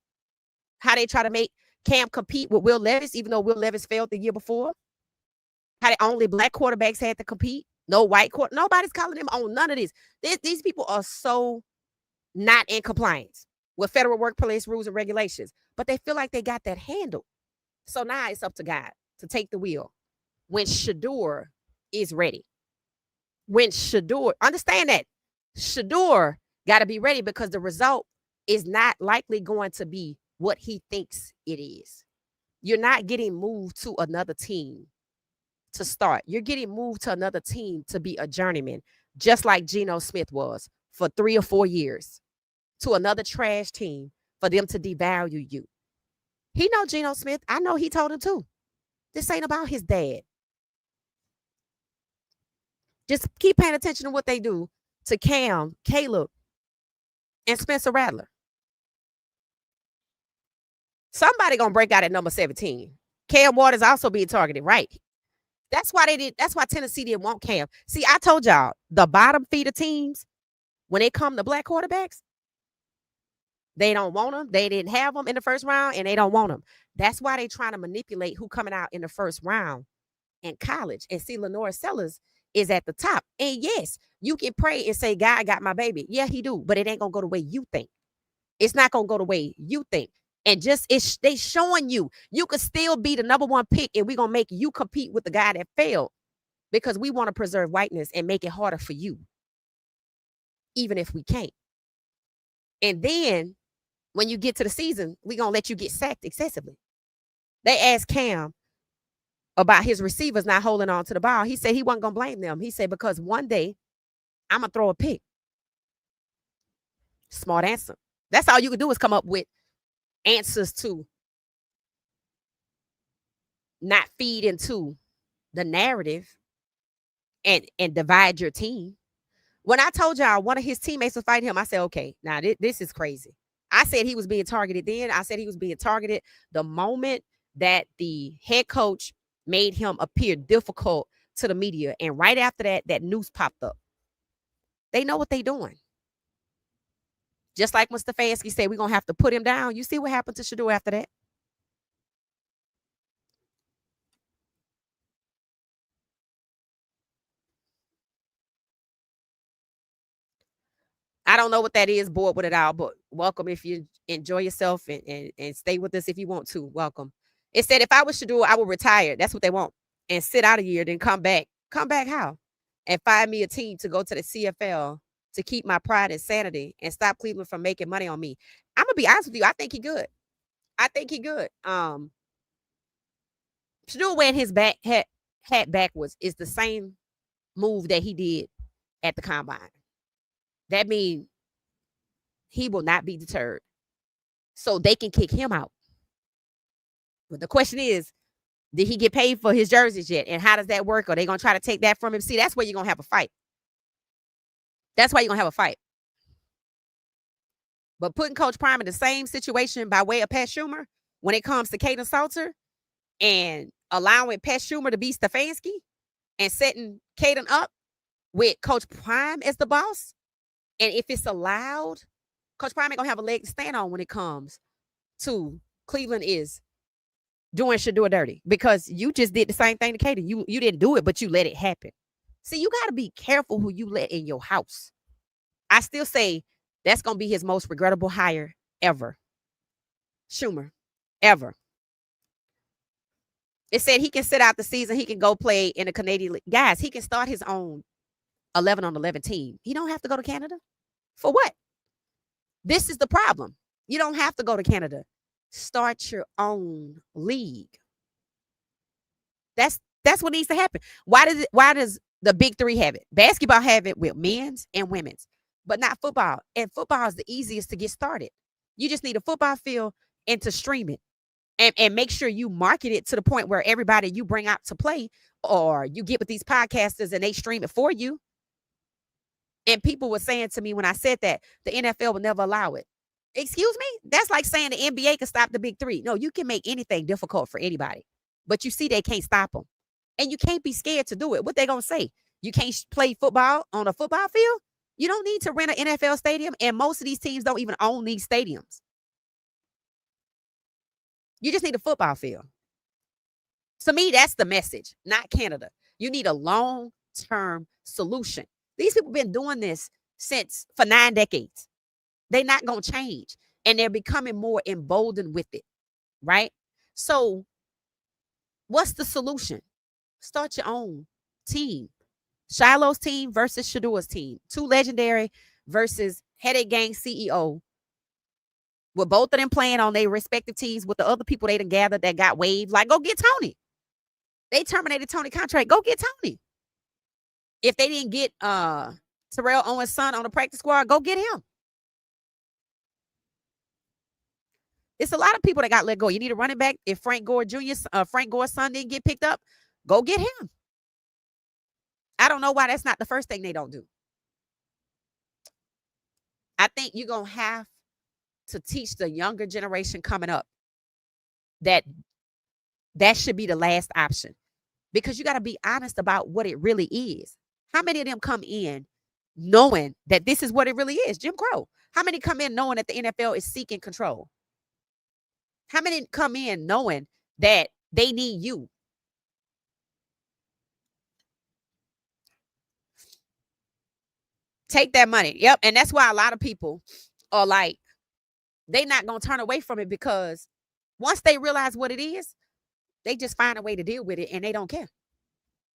how they try to make Cam compete with Will Levis, even though Will Levis failed the year before. How the only black quarterbacks had to compete. No white quarter. Nobody's calling them on none of this. These people are so not in compliance with federal workplace rules and regulations, but they feel like they got that handled. So now it's up to God to take the wheel when Shedeur is ready. When Shedeur, understand that Shedeur got to be ready, because the result is not likely going to be what he thinks it is. You're not getting moved to another team to start. You're getting moved to another team to be a journeyman, just like Geno Smith was for 3 or 4 years, to another trash team for them to devalue you. He know Geno Smith. I know he told him too. This ain't about his dad. Just keep paying attention to what they do to Cam, Caleb, and Spencer Rattler. Somebody gonna break out at number 17. Cam Waters also being targeted, right? That's why Tennessee didn't want Cam. See, I told y'all, the bottom feeder teams, when they come to black quarterbacks, they don't want them. They didn't have them in the first round, and they don't want them. That's why they trying to manipulate who coming out in the first round in college. And see, Lenore Sellers is at the top. And yes, you can pray and say, God got my baby. Yeah, he do. But it ain't going to go the way you think. It's not going to go the way you think. And just they showing you could still be the number one pick, and we're gonna make you compete with the guy that failed because we want to preserve whiteness and make it harder for you, even if we can't. And then when you get to the season, we're gonna let you get sacked excessively. They asked Cam about his receivers not holding on to the ball. He said he wasn't gonna blame them. He said, because one day I'm gonna throw a pick. Smart answer. That's all you can do is come up with answers to not feed into the narrative and divide your team. When I told y'all one of his teammates was fighting him, I said, okay, now this is crazy. I said he was being targeted then. I said he was being targeted the moment that the head coach made him appear difficult to the media. And right after that, that news popped up. They know what they're doing. Just like when Stefanski said, we're going to have to put him down. You see what happened to Shedeur after that? I don't know what that is, bored with it all, but welcome if you enjoy yourself and stay with us if you want to. Welcome. It said, if I was Shedeur, I would retire. That's what they want. And sit out a year, then come back. Come back how? And find me a team to go to the CFL to keep my pride and sanity and stop Cleveland from making money on me. I'm gonna be honest with you. I think he good. I think he good. Shedeur wearing his hat backwards is the same move that he did at the combine. That means he will not be deterred. So they can kick him out. But the question is, did he get paid for his jerseys yet? And how does that work? Are they going to try to take that from him? See, that's where you're going to have a fight. That's why you're going to have a fight. But putting Coach Prime in the same situation by way of Pat Schumer when it comes to Kaden Salter and allowing Pat Schumer to be Stefanski and setting Kaden up with Coach Prime as the boss. And if it's allowed, Coach Prime ain't going to have a leg to stand on when it comes to Cleveland is doing Shedeur dirty, because you just did the same thing to Kaden. You didn't do it, but you let it happen. See, you got to be careful who you let in your house. I still say that's going to be his most regrettable hire ever. Schumer, ever. It said he can sit out the season. He can go play in the Canadian League. Guys, he can start his own 11-on-11 team. He don't have to go to Canada. For what? This is the problem. You don't have to go to Canada. Start your own league. That's what needs to happen. Why does the big three have it? Basketball have it with men's and women's, but not football. And football is the easiest to get started. You just need a football field and to stream it. And make sure you market it to the point where everybody you bring out to play, or you get with these podcasters and they stream it for you. And people were saying to me when I said that the NFL would never allow it. Excuse me? That's like saying the NBA can stop the big three. No, you can make anything difficult for anybody. But you see, they can't stop them. And you can't be scared to do it. What they going to say? You can't play football on a football field? You don't need to rent an NFL stadium. And most of these teams don't even own these stadiums. You just need a football field. To me, that's the message, not Canada. You need a long-term solution. These people have been doing this for 9 decades. They're not going to change. And they're becoming more emboldened with it, right? So what's the solution? Start your own team. Shiloh's team versus Shedeur's team. 2 legendary versus Headache Gang CEO. With both of them playing on their respective teams with the other people they done gathered that got waived. Like, go get Tony. They terminated Tony's contract. Go get Tony. If they didn't get Terrell Owens' son on the practice squad, go get him. It's a lot of people that got let go. You need a running back. If Frank Gore's son didn't get picked up, go get him. I don't know why that's not the first thing they don't do. I think you're going to have to teach the younger generation coming up that should be the last option, because you got to be honest about what it really is. How many of them come in knowing that this is what it really is? Jim Crow. How many come in knowing that the NFL is seeking control? How many come in knowing that they need you? Take that money. Yep. And that's why a lot of people are like, They not going to turn away from it, because once they realize what it is, they just find a way to deal with it, and they don't care.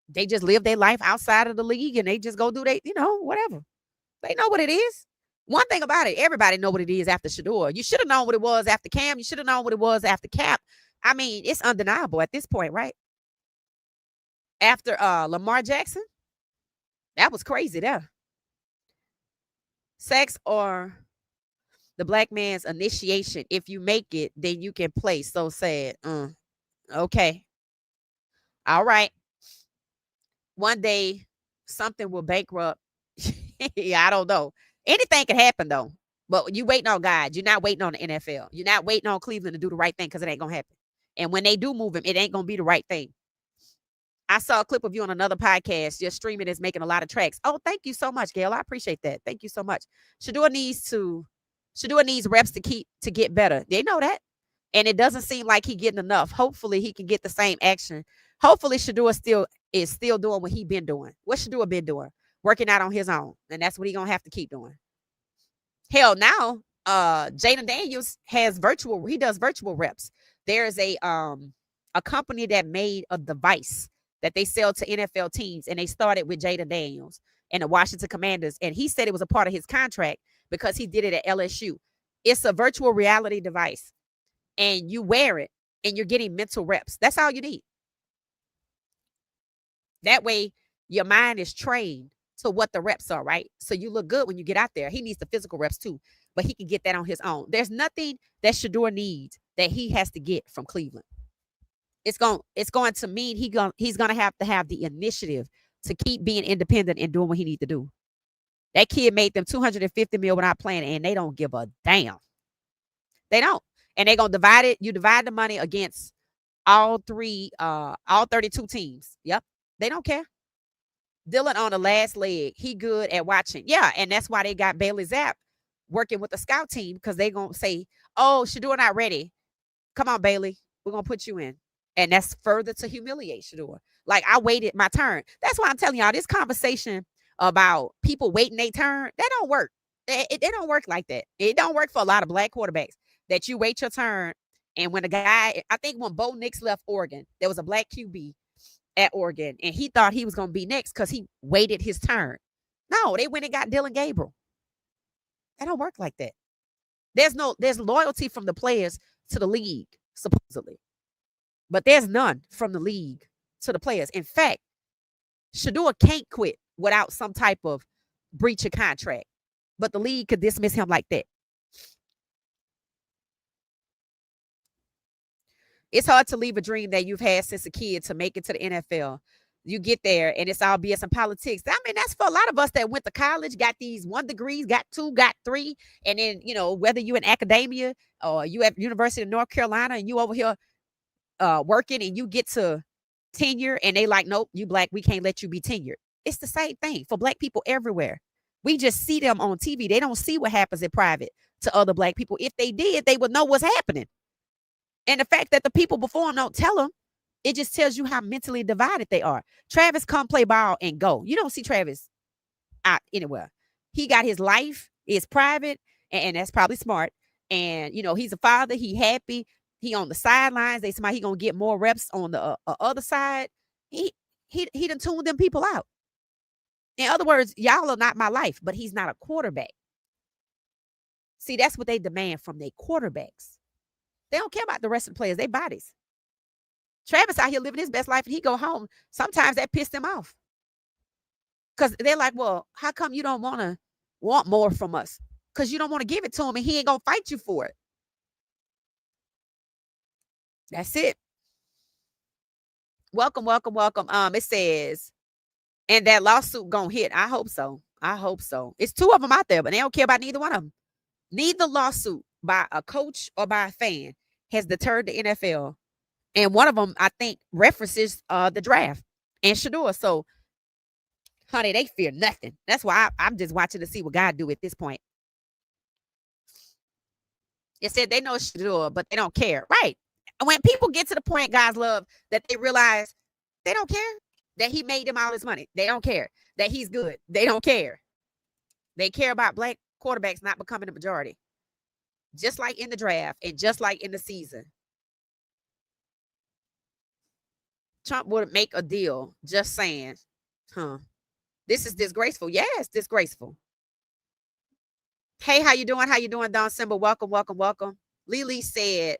They just live their life outside of the league, and they just go do they, whatever. They know what it is. One thing about it, everybody know what it is after Shedeur. You should have known what it was after Cam. You should have known what it was after Cap. I mean, it's undeniable at this point, right? After Lamar Jackson, that was crazy there. Sex or the black man's initiation. If you make it, then you can play. So sad. Okay. All right. One day, something will bankrupt. Yeah, I don't know. Anything can happen, though. But you waiting on God. You're not waiting on the NFL. You're not waiting on Cleveland to do the right thing, because it ain't going to happen. And when they do move him, it ain't going to be the right thing. I saw a clip of you on another podcast. Your streaming is making a lot of tracks. Oh, thank you so much, Gail. I appreciate that. Thank you so much. Shedeur needs reps to get better. They know that. And it doesn't seem like he getting enough. Hopefully he can get the same action. Hopefully Shedeur is still doing what he been doing. What Shedeur been doing? Working out on his own. And that's what he gonna have to keep doing. Hell, now Jaden Daniels he does virtual reps. There's a company that made a device that they sell to NFL teams, and they started with Jaden Daniels and the Washington Commanders, and he said it was a part of his contract because he did it at LSU. It's a virtual reality device, and you wear it, and you're getting mental reps. That's all you need. That way, your mind is trained to what the reps are, right? So you look good when you get out there. He needs the physical reps too, but he can get that on his own. There's nothing that Shedeur needs that he has to get from Cleveland. It's going to mean he's going to have the initiative to keep being independent and doing what he needs to do. That kid made them $250 million without playing, and they don't give a damn. They don't. And they're going to divide it. You divide the money against all 32 teams. Yep. They don't care. Dylan on the last leg. He good at watching. Yeah, and that's why they got Bailey Zapp working with the scout team, because they going to say, oh, Shedeur not ready. Come on, Bailey. We're going to put you in. And that's further to humiliate Shedeur. Like, I waited my turn. That's why I'm telling y'all, this conversation about people waiting their turn, that don't work. It don't work like that. It don't work for a lot of black quarterbacks, that you wait your turn. And when a guy, I think when Bo Nix left Oregon, there was a black QB at Oregon, and he thought he was going to be next because he waited his turn. No, they went and got Dylan Gabriel. That don't work like that. There's loyalty from the players to the league, supposedly. But there's none from the league to the players. In fact, Shedeur can't quit without some type of breach of contract. But the league could dismiss him like that. It's hard to leave a dream that you've had since a kid to make it to the NFL. You get there and it's all BS and politics. I mean, that's for a lot of us that went to college, got these 1 degrees, got 2, got 3. And then, whether you in academia or you at University of North Carolina and you over here working, and you get to tenure and they like, nope, you black, we can't let you be tenured. It's the same thing for black people everywhere. We just see them on TV. They don't see what happens in private to other black people. If they did, they would know what's happening. And the fact that the people before them don't tell them, it just tells you how mentally divided they are. Travis come play ball and go. You don't see Travis out anywhere. He got his life, it's private, and that's probably smart. And, he's a father. He happy. He on the sidelines. They somebody he gonna get more reps on the other side. He done tuned them people out. In other words, y'all are not my life, but he's not a quarterback. See, that's what they demand from their quarterbacks. They don't care about the rest of the players, their bodies. Travis out here living his best life, and he go home. Sometimes that pissed him off. Because they're like, well, how come you don't want more from us? Because you don't want to give it to him, and he ain't going to fight you for it. That's it. Welcome, welcome, welcome. It says, and that lawsuit gonna hit. I hope so. I hope so. It's 2 of them out there, but they don't care about neither one of them. Neither lawsuit by a coach or by a fan has deterred the NFL. And one of them, I think, references the draft and Shedeur. So, honey, they fear nothing. That's why I'm just watching to see what God do at this point. It said they know Shedeur, but they don't care. Right. When people get to the point, guys love, that they realize they don't care that he made them all his money. They don't care that he's good. They don't care. They care about black quarterbacks not becoming the majority. Just like in the draft and just like in the season, Trump would make a deal just saying, huh, this is disgraceful. Yes, disgraceful. Hey, how you doing? How you doing, Don Simba? Welcome, welcome, welcome. Lily said,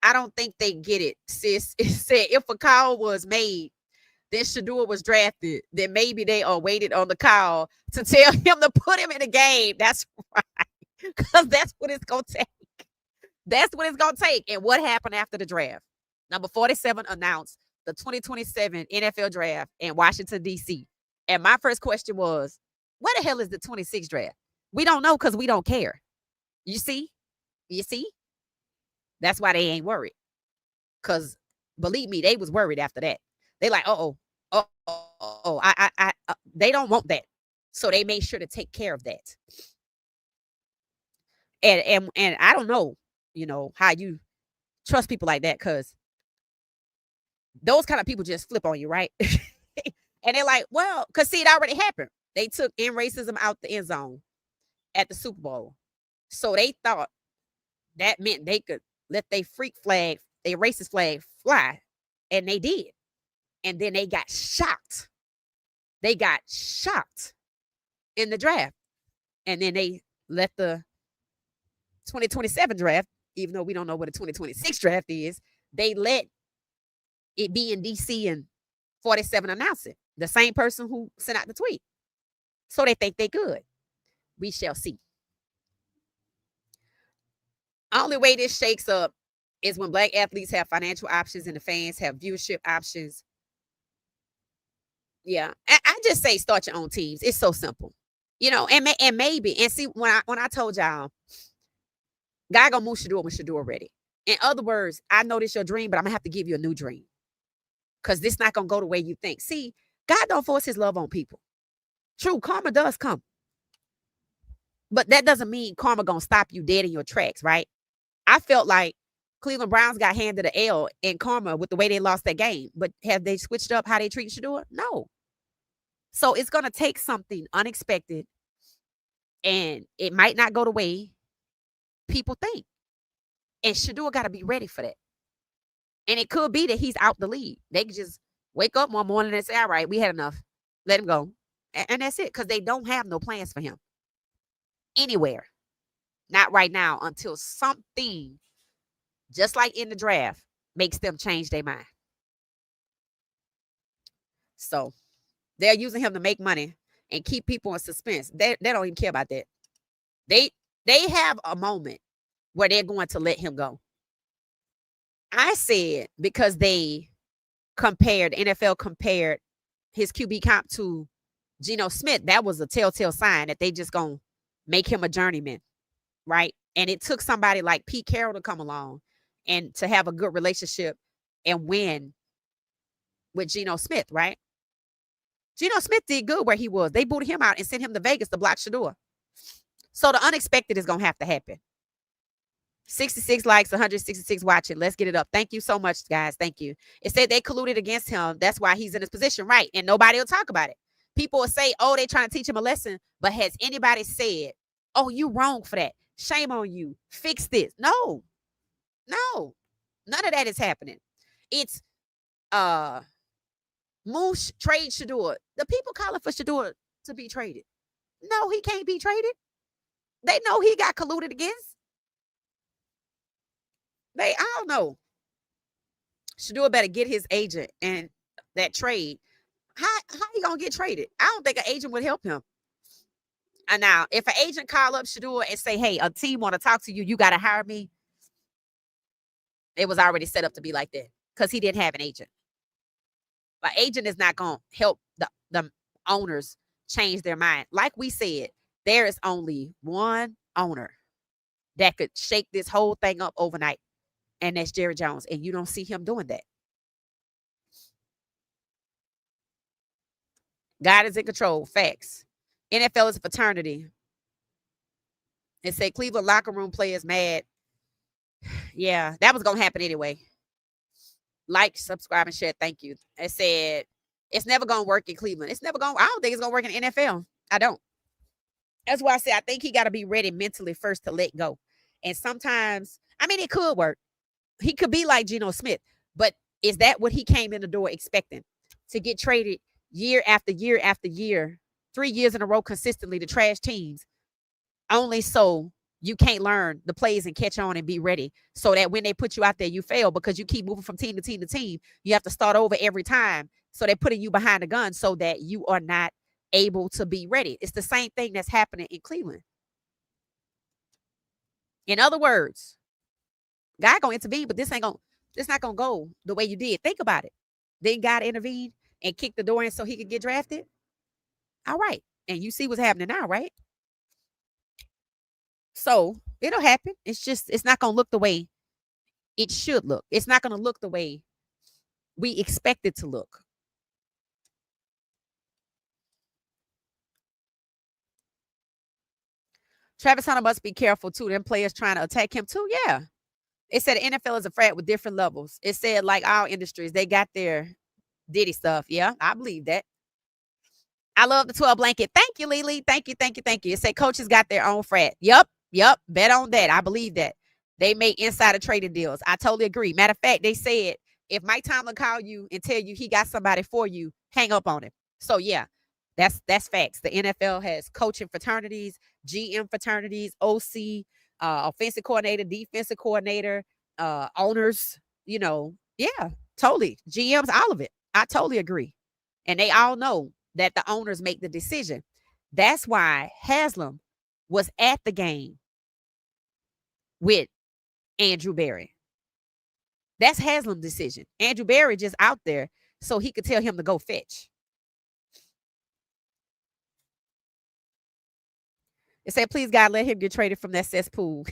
I don't think they get it, sis. It said if a call was made, then Shedeur was drafted, then maybe they are waited on the call to tell him to put him in the game. That's right. Because that's what it's going to take. That's what it's going to take. And what happened after the draft? Number 47 announced the 2027 NFL draft in Washington, D.C. And my first question was, where the hell is the 26 draft? We don't know because we don't care. You see? You see? That's why they ain't worried. Because believe me, they was worried after that. They like, they don't want that. So they made sure to take care of that. And I don't know, how you trust people like that, because those kind of people just flip on you, right? And they're like, well, because see, it already happened. They took in racism out the end zone at the Super Bowl. So they thought that meant they could let their freak flag, their racist flag fly. And they did. And then they got shocked. They got shocked in the draft. And then they let the 2027 draft, even though we don't know what a 2026 draft is, they let it be in DC and 47 announce it. The same person who sent out the tweet. So they think they good. We shall see. Only way this shakes up is when black athletes have financial options and the fans have viewership options. Yeah, I just say start your own teams. It's so simple, and maybe see when I told y'all, God gonna move Shedeur when Shedeur ready. In other words, I know this your dream, but I'm gonna have to give you a new dream because this not gonna go the way you think. See, God don't force His love on people. True, karma does come, but that doesn't mean karma gonna stop you dead in your tracks, right? I felt like Cleveland Browns got handed an L in karma with the way they lost that game, but have they switched up how they treat Shedeur? No. So it's going to take something unexpected, and it might not go the way people think. And Shedeur got to be ready for that. And it could be that he's out the league. They could just wake up one morning and say, all right, we had enough. Let him go. And that's it, because they don't have no plans for him anywhere. Not right now, until something, just like in the draft, makes them change their mind. So they're using him to make money and keep people in suspense. They don't even care about that. They have a moment where they're going to let him go. I said because the NFL compared his QB comp to Geno Smith, that was a telltale sign that they just going to make him a journeyman, right? And it took somebody like Pete Carroll to come along and to have a good relationship and win with Geno Smith, right? Geno Smith did good where he was. They booted him out and sent him to Vegas to block Shedeur. So the unexpected is going to have to happen. 66 likes, 166 watching. Let's get it up. Thank you so much, guys. Thank you. It said they colluded against him. That's why he's in this position, right? And nobody will talk about it. People will say, oh, they're trying to teach him a lesson. But has anybody said, oh, you wrong for that? Shame on you. Fix this. No. None of that is happening. It's Moosh trade Shedeur. The people calling for Shedeur to be traded. No, he can't be traded. They know he got colluded against. I don't know. Shedeur better get his agent and that trade. How he gonna get traded? I don't think an agent would help him. And now, if an agent call up Shedeur and say, hey, a team want to talk to you, you got to hire me. It was already set up to be like that because he didn't have an agent. An agent is not going to help the owners change their mind. Like we said, there is only one owner that could shake this whole thing up overnight, and that's Jerry Jones, and you don't see him doing that. God is in control. Facts. NFL is a fraternity. It said Cleveland locker room players mad. Yeah, that was going to happen anyway. Like, subscribe, and share. Thank you. It said it's never going to work in Cleveland. I don't think it's going to work in the NFL. I don't. That's why I say I think he got to be ready mentally first to let go. And sometimes, I mean, it could work. He could be like Geno Smith, but is that what he came in the door expecting? To get traded year after year after year, 3 years in a row consistently to trash teams, only so you can't learn the plays and catch on and be ready so that when they put you out there, you fail because you keep moving from team to team to team. You have to start over every time. So they're putting you behind the gun so that you are not able to be ready. It's the same thing that's happening in Cleveland. In other words, God gonna intervene, but this not gonna go the way you did. Think about it. Then God intervened and kicked the door in so he could get drafted. All right. And you see what's happening now, right? So it'll happen. It's not gonna look the way it should look. It's not gonna look the way we expect it to look. Travis Hunter must be careful too. Them players trying to attack him too. Yeah. It said the NFL is a frat with different levels. It said like all industries, they got their Diddy stuff. Yeah, I believe that. I love the 12 blanket. Thank you, Lily. Thank you, thank you, thank you. It said coaches got their own frat. Yep. Bet on that. I believe that. They make insider trading deals. I totally agree. Matter of fact, they said if Mike Tomlin call you and tell you he got somebody for you, hang up on him. So yeah, that's facts. The NFL has coaching fraternities, GM fraternities, OC, offensive coordinator, defensive coordinator, owners. Yeah, totally. GMs, all of it. I totally agree, and they all know that the owners make the decision. That's why Haslam was at the game with Andrew Berry. That's Haslam's decision. Andrew Berry just out there so he could tell him to go fetch. It said, please, God, let him get traded from that cesspool.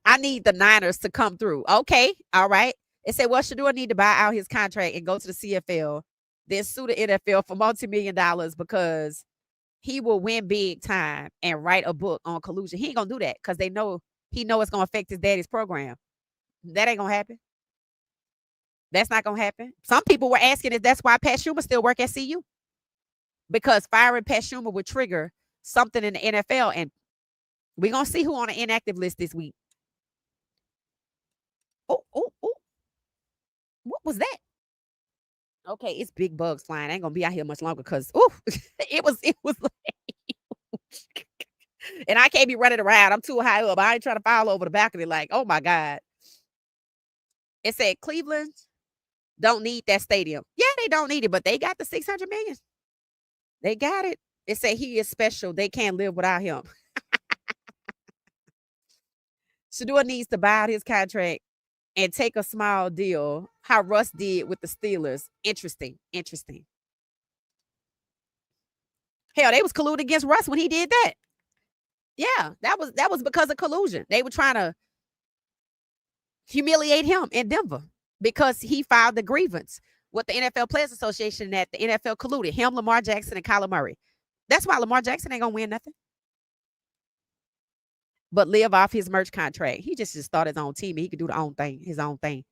I need the Niners to come through. Okay. All right. It said, well, Shedeur need to buy out his contract and go to the CFL, then sue the NFL for multi-million dollars because he will win big time and write a book on collusion. He ain't gonna do that because he know it's gonna affect his daddy's program. That ain't gonna happen. That's not gonna happen. Some people were asking if that's why Pat Schumer still work at CU, because firing Pat Schumer would trigger something in the NFL, and we're gonna see who on the inactive list this week. Oh! What was that? Okay, it's big bugs flying. I ain't gonna be out here much longer because it was and I can't be running around. I'm too high up. I ain't trying to fall over the balcony like, oh my God. It said Cleveland don't need that stadium. Yeah, they don't need it, but they got the 600 million. They got it. It said he is special. They can't live without him. Shedeur needs to buy out his contract and take a small deal. How Russ did with the Steelers. Interesting. Hell, they was colluding against Russ when he did that. Yeah, that was because of collusion. They were trying to humiliate him in Denver because he filed the grievance with the NFL Players Association that the NFL colluded him, Lamar Jackson, and Kyler Murray. That's why Lamar Jackson ain't gonna win nothing but live off his merch contract. He just start his own team and he could do his own thing.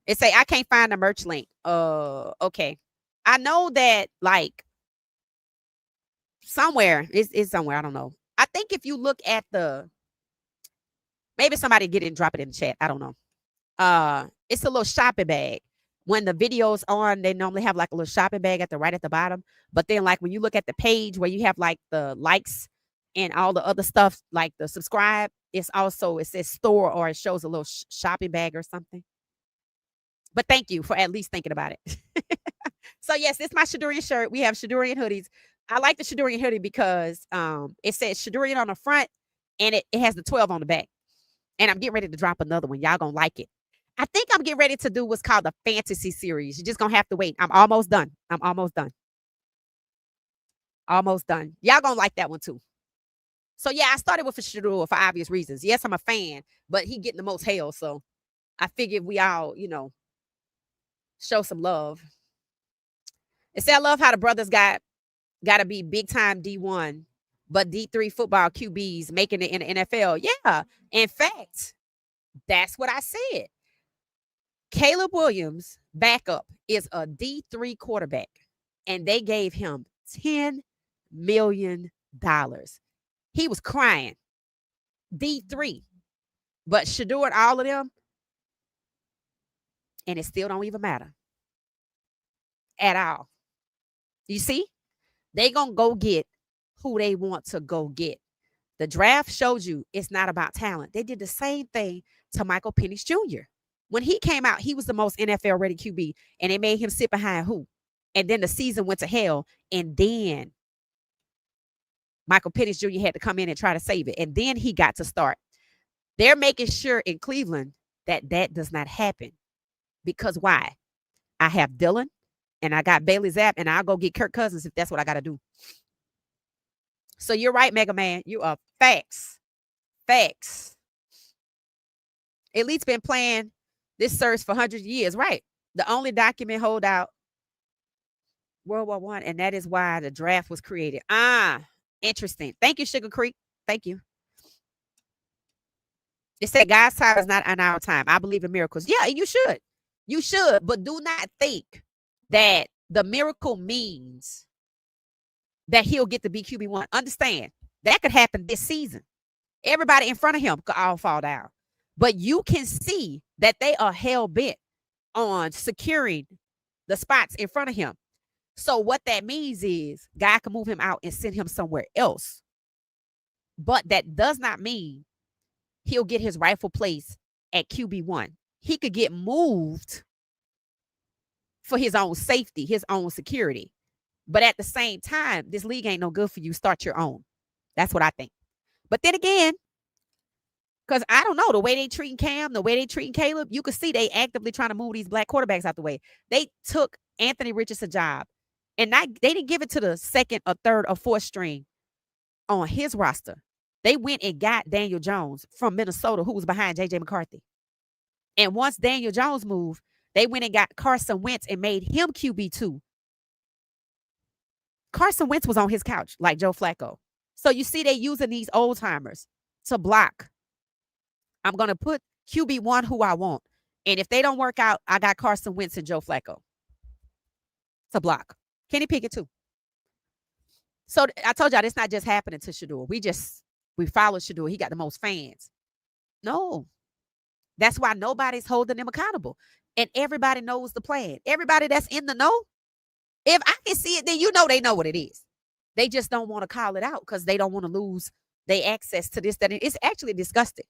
It say I can't find the merch link. Okay. I know that like somewhere it's somewhere. I don't know. I think if you look at maybe somebody get it and drop it in the chat. I don't know. It's a little shopping bag. When the video's on, they normally have like a little shopping bag at the bottom. But then like when you look at the page where you have like the likes and all the other stuff, like the subscribe, it says store or it shows a little shopping bag or something. But thank you for at least thinking about it. So yes, it's my Shedeurian shirt. We have Shedeurian hoodies. I like the Shedeurian hoodie because it says Shedeurian on the front and it has the 12 on the back. And I'm getting ready to drop another one. Y'all gonna like it. I think I'm getting ready to do what's called the fantasy series. You're just gonna have to wait. I'm almost done. Almost done. Y'all gonna like that one too. So yeah, I started with Shedeur for obvious reasons. Yes, I'm a fan, but he getting the most hell. So I figured we all, show some love. It said I love how the brothers gotta be big time D1, but D3 football QBs making it in the NFL. Yeah. In fact, that's what I said. Caleb Williams, backup, is a D3 quarterback, and they gave him $10 million. He was crying. D3. But Shedeur and all of them, and it still don't even matter at all. You see? They gonna go get who they want to go get. The draft showed you it's not about talent. They did the same thing to Michael Penix Jr. When he came out, he was the most NFL ready QB, and they made him sit behind who? And then the season went to hell, and then Michael Penix Jr. had to come in and try to save it, and then he got to start. They're making sure in Cleveland that that does not happen. Because why? I have Dylan, and I got Bailey Zapp, and I'll go get Kirk Cousins if that's what I got to do. So you're right, Mega Man. You are facts. Facts. Elite's been playing this search for hundreds of years, right? The only document holdout World War One, and that is why the draft was created. Interesting. Thank you, Sugar Creek. Thank you. It said God's time is not on our time. I believe in miracles. Yeah, you should. You should, but do not think that the miracle means that he'll get the BQB1. Understand, that could happen this season. Everybody in front of him could all fall down. But you can see that they are hell-bent on securing the spots in front of him. So what that means is God can move him out and send him somewhere else. But that does not mean he'll get his rightful place at QB1. He could get moved for his own safety, his own security. But at the same time, this league ain't no good for you. Start your own. That's what I think. But then again, because I don't know, the way they treating Cam, the way they treating Caleb, you could see they actively trying to move these black quarterbacks out the way. They took Anthony Richardson's job, and they didn't give it to the second or third or fourth string on his roster. They went and got Daniel Jones from Minnesota, who was behind J.J. McCarthy. And once Daniel Jones moved, they went and got Carson Wentz and made him QB2. Carson Wentz was on his couch like Joe Flacco. So you see they using these old timers to block. I'm going to put QB1 who I want. And if they don't work out, I got Carson Wentz and Joe Flacco to block. Kenny Pickett too. So I told y'all, it's not just happening to Shedeur. We follow Shedeur. He got the most fans. No. That's why nobody's holding them accountable. And everybody knows the plan. Everybody that's in the know, if I can see it, then you know they know what it is. They just don't want to call it out because they don't want to lose their access to this. That it's actually disgusting.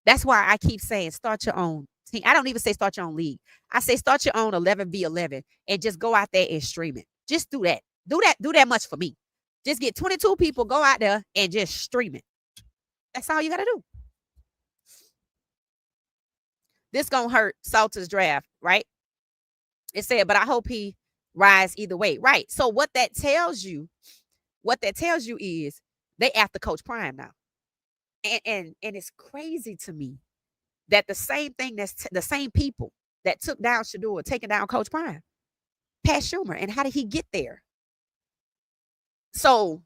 That's why I keep saying start your own team. I don't even say start your own league. I say start your own 11v11 and just go out there and stream it. Just do that. Do that much for me. Just get 22 people, go out there and just stream it. That's all you got to do. This going to hurt Salter's draft, right? It said, but I hope he rise either way. Right. So what that tells you is they after Coach Prime now. And it's crazy to me that the same thing the same people that took down Shedeur, taking down Coach Prime, Pat Schumer. And how did he get there? So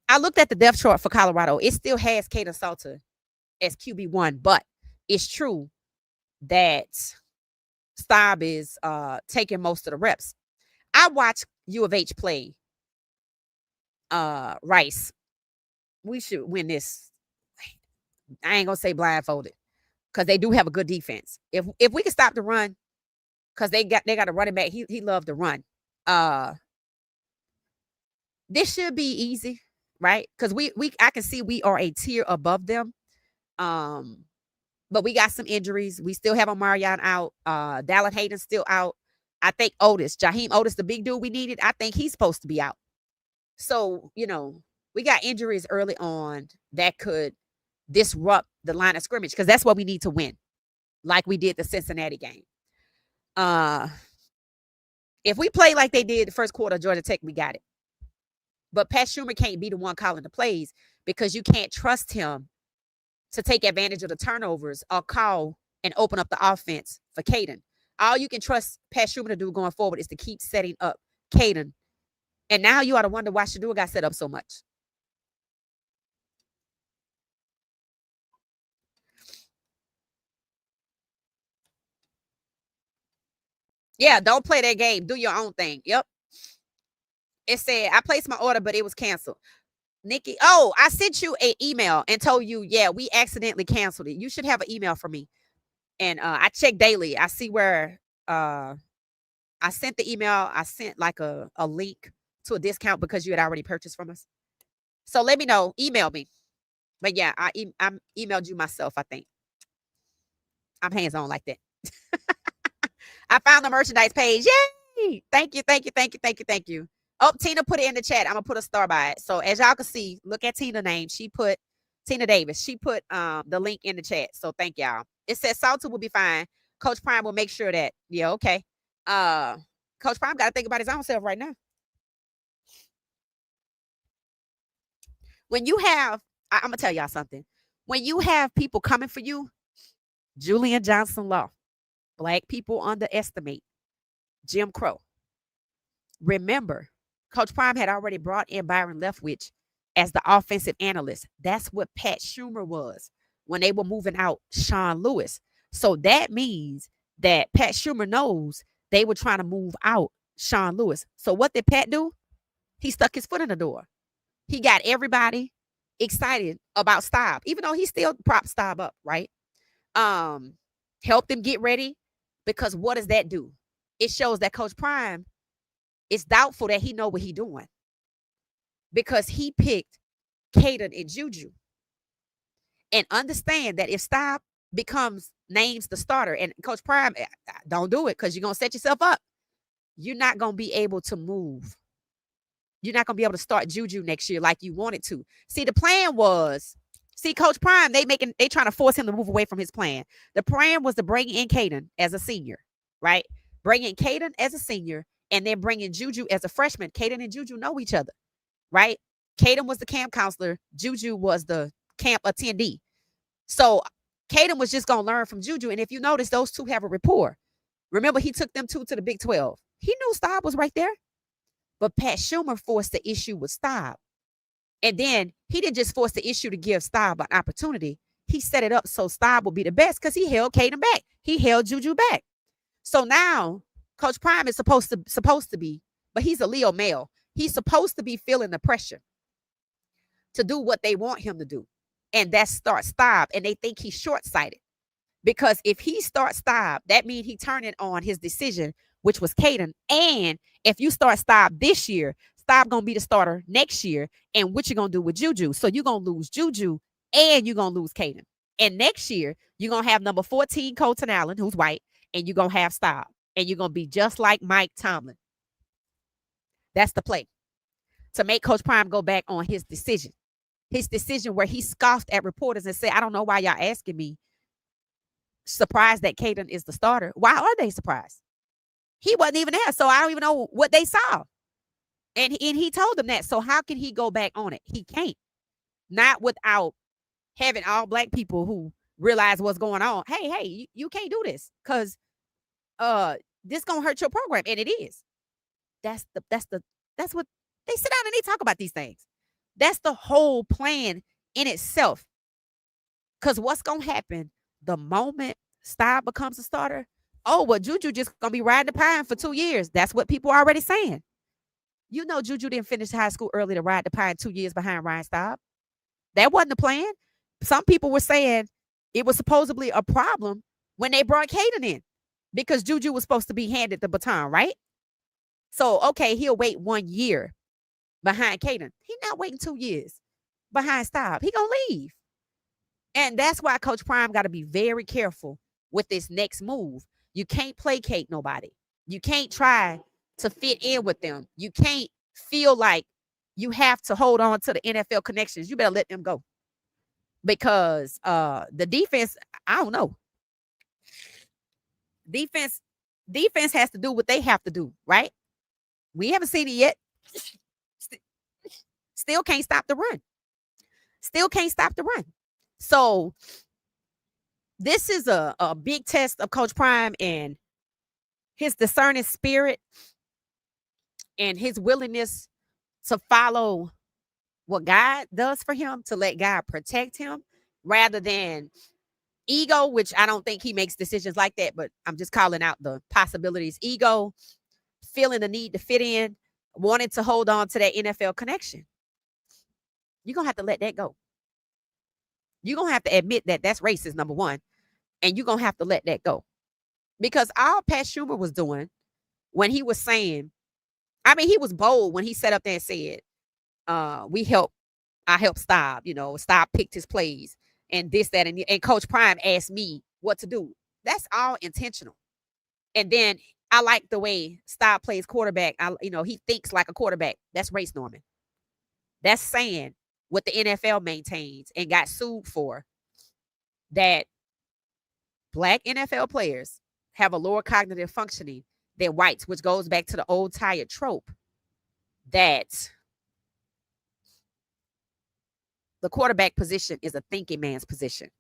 I looked at the depth chart for Colorado. It still has Kaden Salter as QB1, but it's true that Staub is taking most of the reps. I watched U of H play Rice. We should win this. I ain't gonna say blindfolded because they do have a good defense. If we can stop the run, because they got a running back. He loved to run. This should be easy, right? Because I can see we are a tier above them. But we got some injuries. We still have Omarion out. Dallin Hayden's still out. I think Jaheim Otis, the big dude we needed, I think he's supposed to be out. So, we got injuries early on that could disrupt the line of scrimmage because that's what we need to win, like we did the Cincinnati game. If we play like they did the first quarter of Georgia Tech, we got it. But Pat Schumer can't be the one calling the plays because you can't trust him to take advantage of the turnovers or call and open up the offense for Caden. All you can trust Pat Schumer to do going forward is to keep setting up Caden. And now you ought to wonder why Shedeur got set up so much. Yeah, don't play that game. Do your own thing. Yep. It said, I placed my order, but it was canceled. Nikki. Oh, I sent you an email and told you, yeah, we accidentally canceled it. You should have an email from me. And I check daily. I see where I sent the email. I sent like a link to a discount because you had already purchased from us. So let me know. Email me. But yeah, I emailed you myself, I think. I'm hands on like that. I found the merchandise page. Yay! Thank you, thank you, thank you, thank you, thank you. Oh, Tina put it in the chat. I'm gonna put a star by it. So as y'all can see, look at Tina's name. She put Tina Davis. She put the link in the chat. So thank y'all. It says Salter will be fine. Coach Prime will make sure that. Yeah, okay. Uh Coach Prime got to think about his own self right now. When you have, I'm gonna tell y'all something. When you have people coming for you, Julian Johnson Law, black people underestimate Jim Crow. Remember, Coach Prime had already brought in Byron Leftwich as the offensive analyst. That's what Pat Schumer was when they were moving out Sean Lewis. So that means that Pat Schumer knows they were trying to move out Sean Lewis. So what did Pat do? He stuck his foot in the door. He got everybody excited about Staub, even though he still propped Staub up, right? Helped him get ready, because what does that do? It shows that Coach Prime, it's doubtful that he know what he doing, because he picked Caden and Juju. And understand that if Staub names the starter, and Coach Prime, don't do it because you're going to set yourself up. You're not going to be able to move. You're not going to be able to start Juju next year like you wanted to. See, the plan was, Coach Prime, they trying to force him to move away from his plan. The plan was to bring in Caden as a senior, right? Bring in Caden as a senior, and then bring in Juju as a freshman. Caden and Juju know each other, right? Caden was the camp counselor. Juju was the camp attendee. So Caden was just going to learn from Juju. And if you notice, those two have a rapport. Remember, he took them two to the Big 12. He knew Staub was right there. But Pat Schumer forced the issue with Staub. And then he didn't just force the issue to give Staub an opportunity. He set it up so Staub would be the best because he held Caden back. He held Juju back. So now Coach Prime is supposed to be, but he's a Leo male. He's supposed to be feeling the pressure to do what they want him to do. And that's start Staub. And they think he's short-sighted. Because if he starts Staub, that means he turning on his decision, which was Caden. And if you start Staub this year, Staub going to be the starter next year. And what you going to do with Juju? So you're going to lose Juju and you're going to lose Caden. And next year, you're going to have number 14, Colton Allen, who's white, and you're going to have Staub. And you're going to be just like Mike Tomlin. That's the play. To make Coach Prime go back on his decision. His decision where he scoffed at reporters and said, I don't know why y'all asking me. Surprised that Caden is the starter. Why are they surprised? He wasn't even there, so I don't even know what they saw. And he told them that. So how can he go back on it? He can't. Not without having all black people who realize what's going on. Hey, you can't do this because this gonna hurt your program, and it is. That's what they sit down and they talk about these things. That's the whole plan in itself. Because what's gonna happen the moment Staub becomes a starter? Oh, well, Juju just gonna be riding the pine for 2 years. That's what people are already saying. You know, Juju didn't finish high school early to ride the pine 2 years behind Ryan Staub. That wasn't the plan. Some people were saying it was supposedly a problem when they brought Caden in because Juju was supposed to be handed the baton, right? So, okay, he'll wait 1 year behind Caden. He's not waiting 2 years behind Staub. He gonna leave. And that's why Coach Prime got to be very careful with this next move. You can't placate nobody. You can't try to fit in with them. You can't feel like you have to hold on to the NFL connections. You better let them go. Because the defense, I don't know. Defense has to do what they have to do, right? We haven't seen it yet. Still can't stop the run. Still can't stop the run. So this is a big test of Coach Prime and his discerning spirit and his willingness to follow what God does for him, to let God protect him rather than ego, which I don't think he makes decisions like that, but I'm just calling out the possibilities. Ego, feeling the need to fit in, wanting to hold on to that NFL connection. You're going to have to let that go. You're going to have to admit that that's racist, number one. And you're going to have to let that go. Because all Pat Schumer was doing when he was saying, I mean, he was bold when he sat up there and said, I helped Stop, Stop picked his plays and this, that, and Coach Prime asked me what to do. That's all intentional. And then I like the way Stop plays quarterback. He thinks like a quarterback. That's race norming. That's saying what the NFL maintains and got sued for, that Black NFL players have a lower cognitive functioning than whites, which goes back to the old tired trope that the quarterback position is a thinking man's position.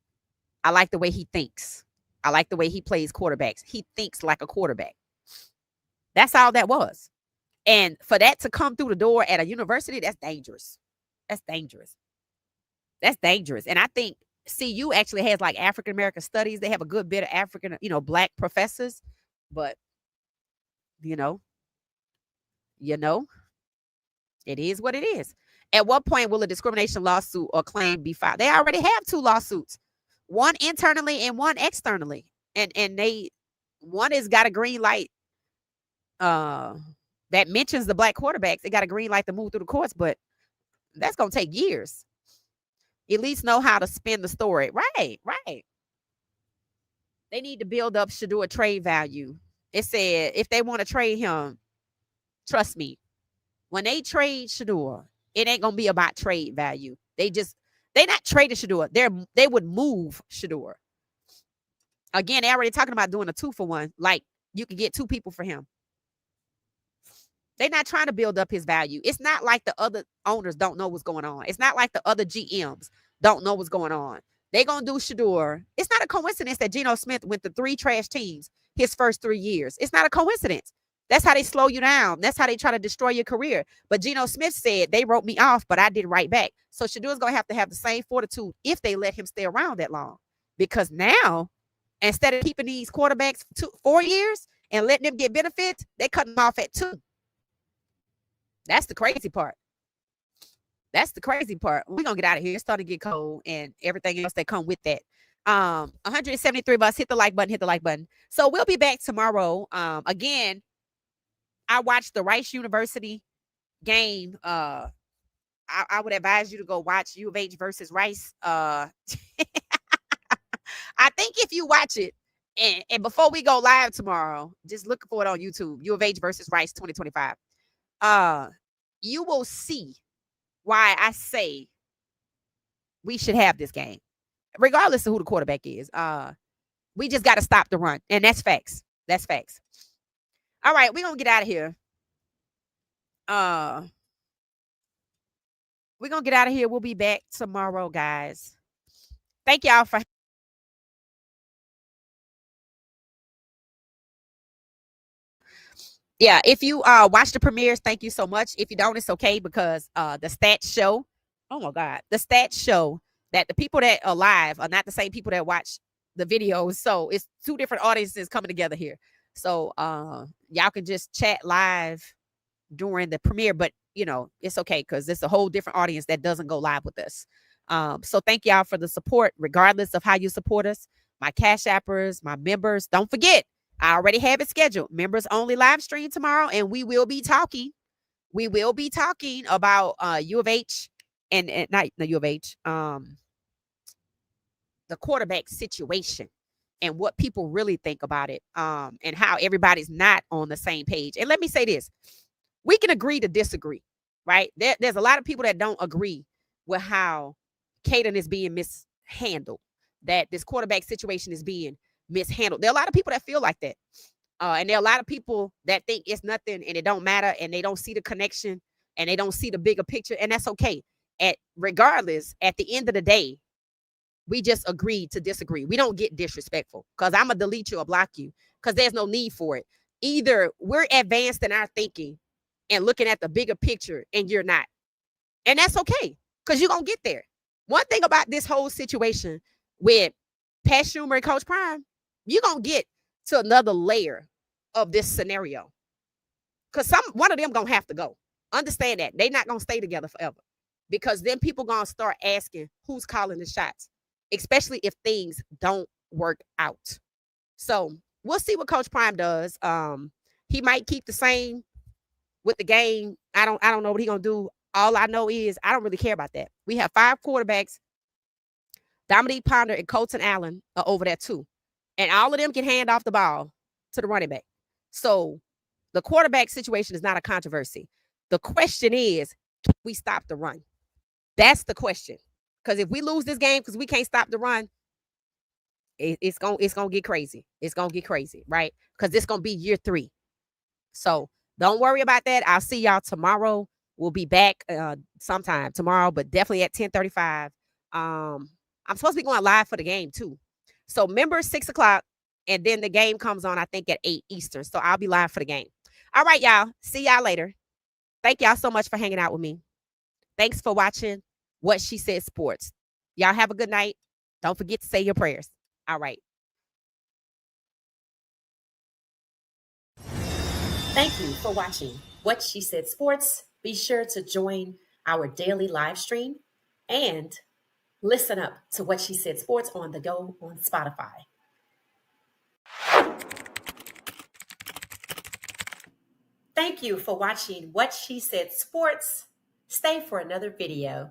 I like the way he thinks. I like the way he plays quarterbacks. He thinks like a quarterback. That's all that was. And for that to come through the door at a university, that's dangerous. That's dangerous. That's dangerous. And I think CU actually has like African American studies. They have a good bit of African, Black professors. But, it is what it is. At what point will a discrimination lawsuit or claim be filed? They already have 2 lawsuits, one internally and one externally. And one has got a green light that mentions the Black quarterbacks. They got a green light to move through the courts, but that's going to take years. At least know how to spin the story. Right. They need to build up Shedeur trade value. It said if they want to trade him, trust me, when they trade Shedeur, it ain't going to be about trade value. They not trading Shedeur. They would move Shedeur. Again, they're already talking about doing a 2-for-1. Like, you can get 2 people for him. They're not trying to build up his value. It's not like the other owners don't know what's going on. It's not like the other GMs don't know what's going on. They're going to do Shedeur. It's not a coincidence that Geno Smith went to 3 trash teams his first 3 years. It's not a coincidence. That's how they slow you down. That's how they try to destroy your career. But Geno Smith said, they wrote me off, but I did right back. So Shedeur's going to have the same fortitude if they let him stay around that long. Because now, instead of keeping these quarterbacks 4 years and letting them get benefits, they cut them off at 2. That's the crazy part. That's the crazy part. We're going to get out of here. It's starting to get cold and everything else that come with that. 173 of us, hit the like button. So we'll be back tomorrow. Again, I watched the Rice University game. I would advise you to go watch U of H versus Rice. I think if you watch it, and before we go live tomorrow, just look for it on YouTube, U of H versus Rice 2025. You will see why I say we should have this game, regardless of who the quarterback is. We just got to stop the run, and that's facts. That's facts. All right, we're going to get out of here. We're going to get out of here. We'll be back tomorrow, guys. Thank y'all for... Yeah, if you watch the premieres, thank you so much. If you don't, it's okay, because the stats show, oh my God, the stats show that the people that are live are not the same people that watch the videos. So it's 2 different audiences coming together here. So y'all can just chat live during the premiere, but it's okay, because it's a whole different audience that doesn't go live with us. So thank y'all for the support, regardless of how you support us. My Cash Appers, my members, don't forget, I already have it scheduled. Members only live stream tomorrow, and we will be talking. We will be talking about U of H and not the U of H, the quarterback situation and what people really think about it, and how everybody's not on the same page. And let me say this, we can agree to disagree, right? There's a lot of people that don't agree with how Caden is being mishandled, that this quarterback situation is being mishandled. There are a lot of people that feel like that. And there are a lot of people that think it's nothing and it don't matter, and they don't see the connection and they don't see the bigger picture. And that's okay. Regardless, at the end of the day, we just agree to disagree. We don't get disrespectful, because I'm going to delete you or block you, because there's no need for it. Either we're advanced in our thinking and looking at the bigger picture, and you're not. And that's okay, because you're going to get there. One thing about this whole situation with Pat Schumer and Coach Prime, you're going to get to another layer of this scenario, because one of them going to have to go. Understand that. They're not going to stay together forever. because then people gonna start asking who's calling the shots, especially if things don't work out. So we'll see what Coach Prime does. He might keep the same with the game. I don't know what he gonna do. All I know is I don't really care about that. We have 5 quarterbacks. Dominique Ponder and Colton Allen are over there too. And all of them can hand off the ball to the running back. So the quarterback situation is not a controversy. The question is, can we stop the run? That's the question. Because if we lose this game because we can't stop the run, it's gonna get crazy. It's gonna get crazy, right? Because it's gonna be year 3. So don't worry about that. I'll see y'all tomorrow. We'll be back sometime tomorrow, but definitely at 10:35. I'm supposed to be going live for the game too. So remember 6 o'clock, and then the game comes on, I think, at 8 Eastern. So I'll be live for the game. All right, y'all. See y'all later. Thank y'all so much for hanging out with me. Thanks for watching What She Said Sports. Y'all have a good night. Don't forget to say your prayers. All right. Thank you for watching What She Said Sports. Be sure to join our daily live stream and listen up to What She Said Sports on the go on Spotify. Thank you for watching What She Said Sports. Stay for another video.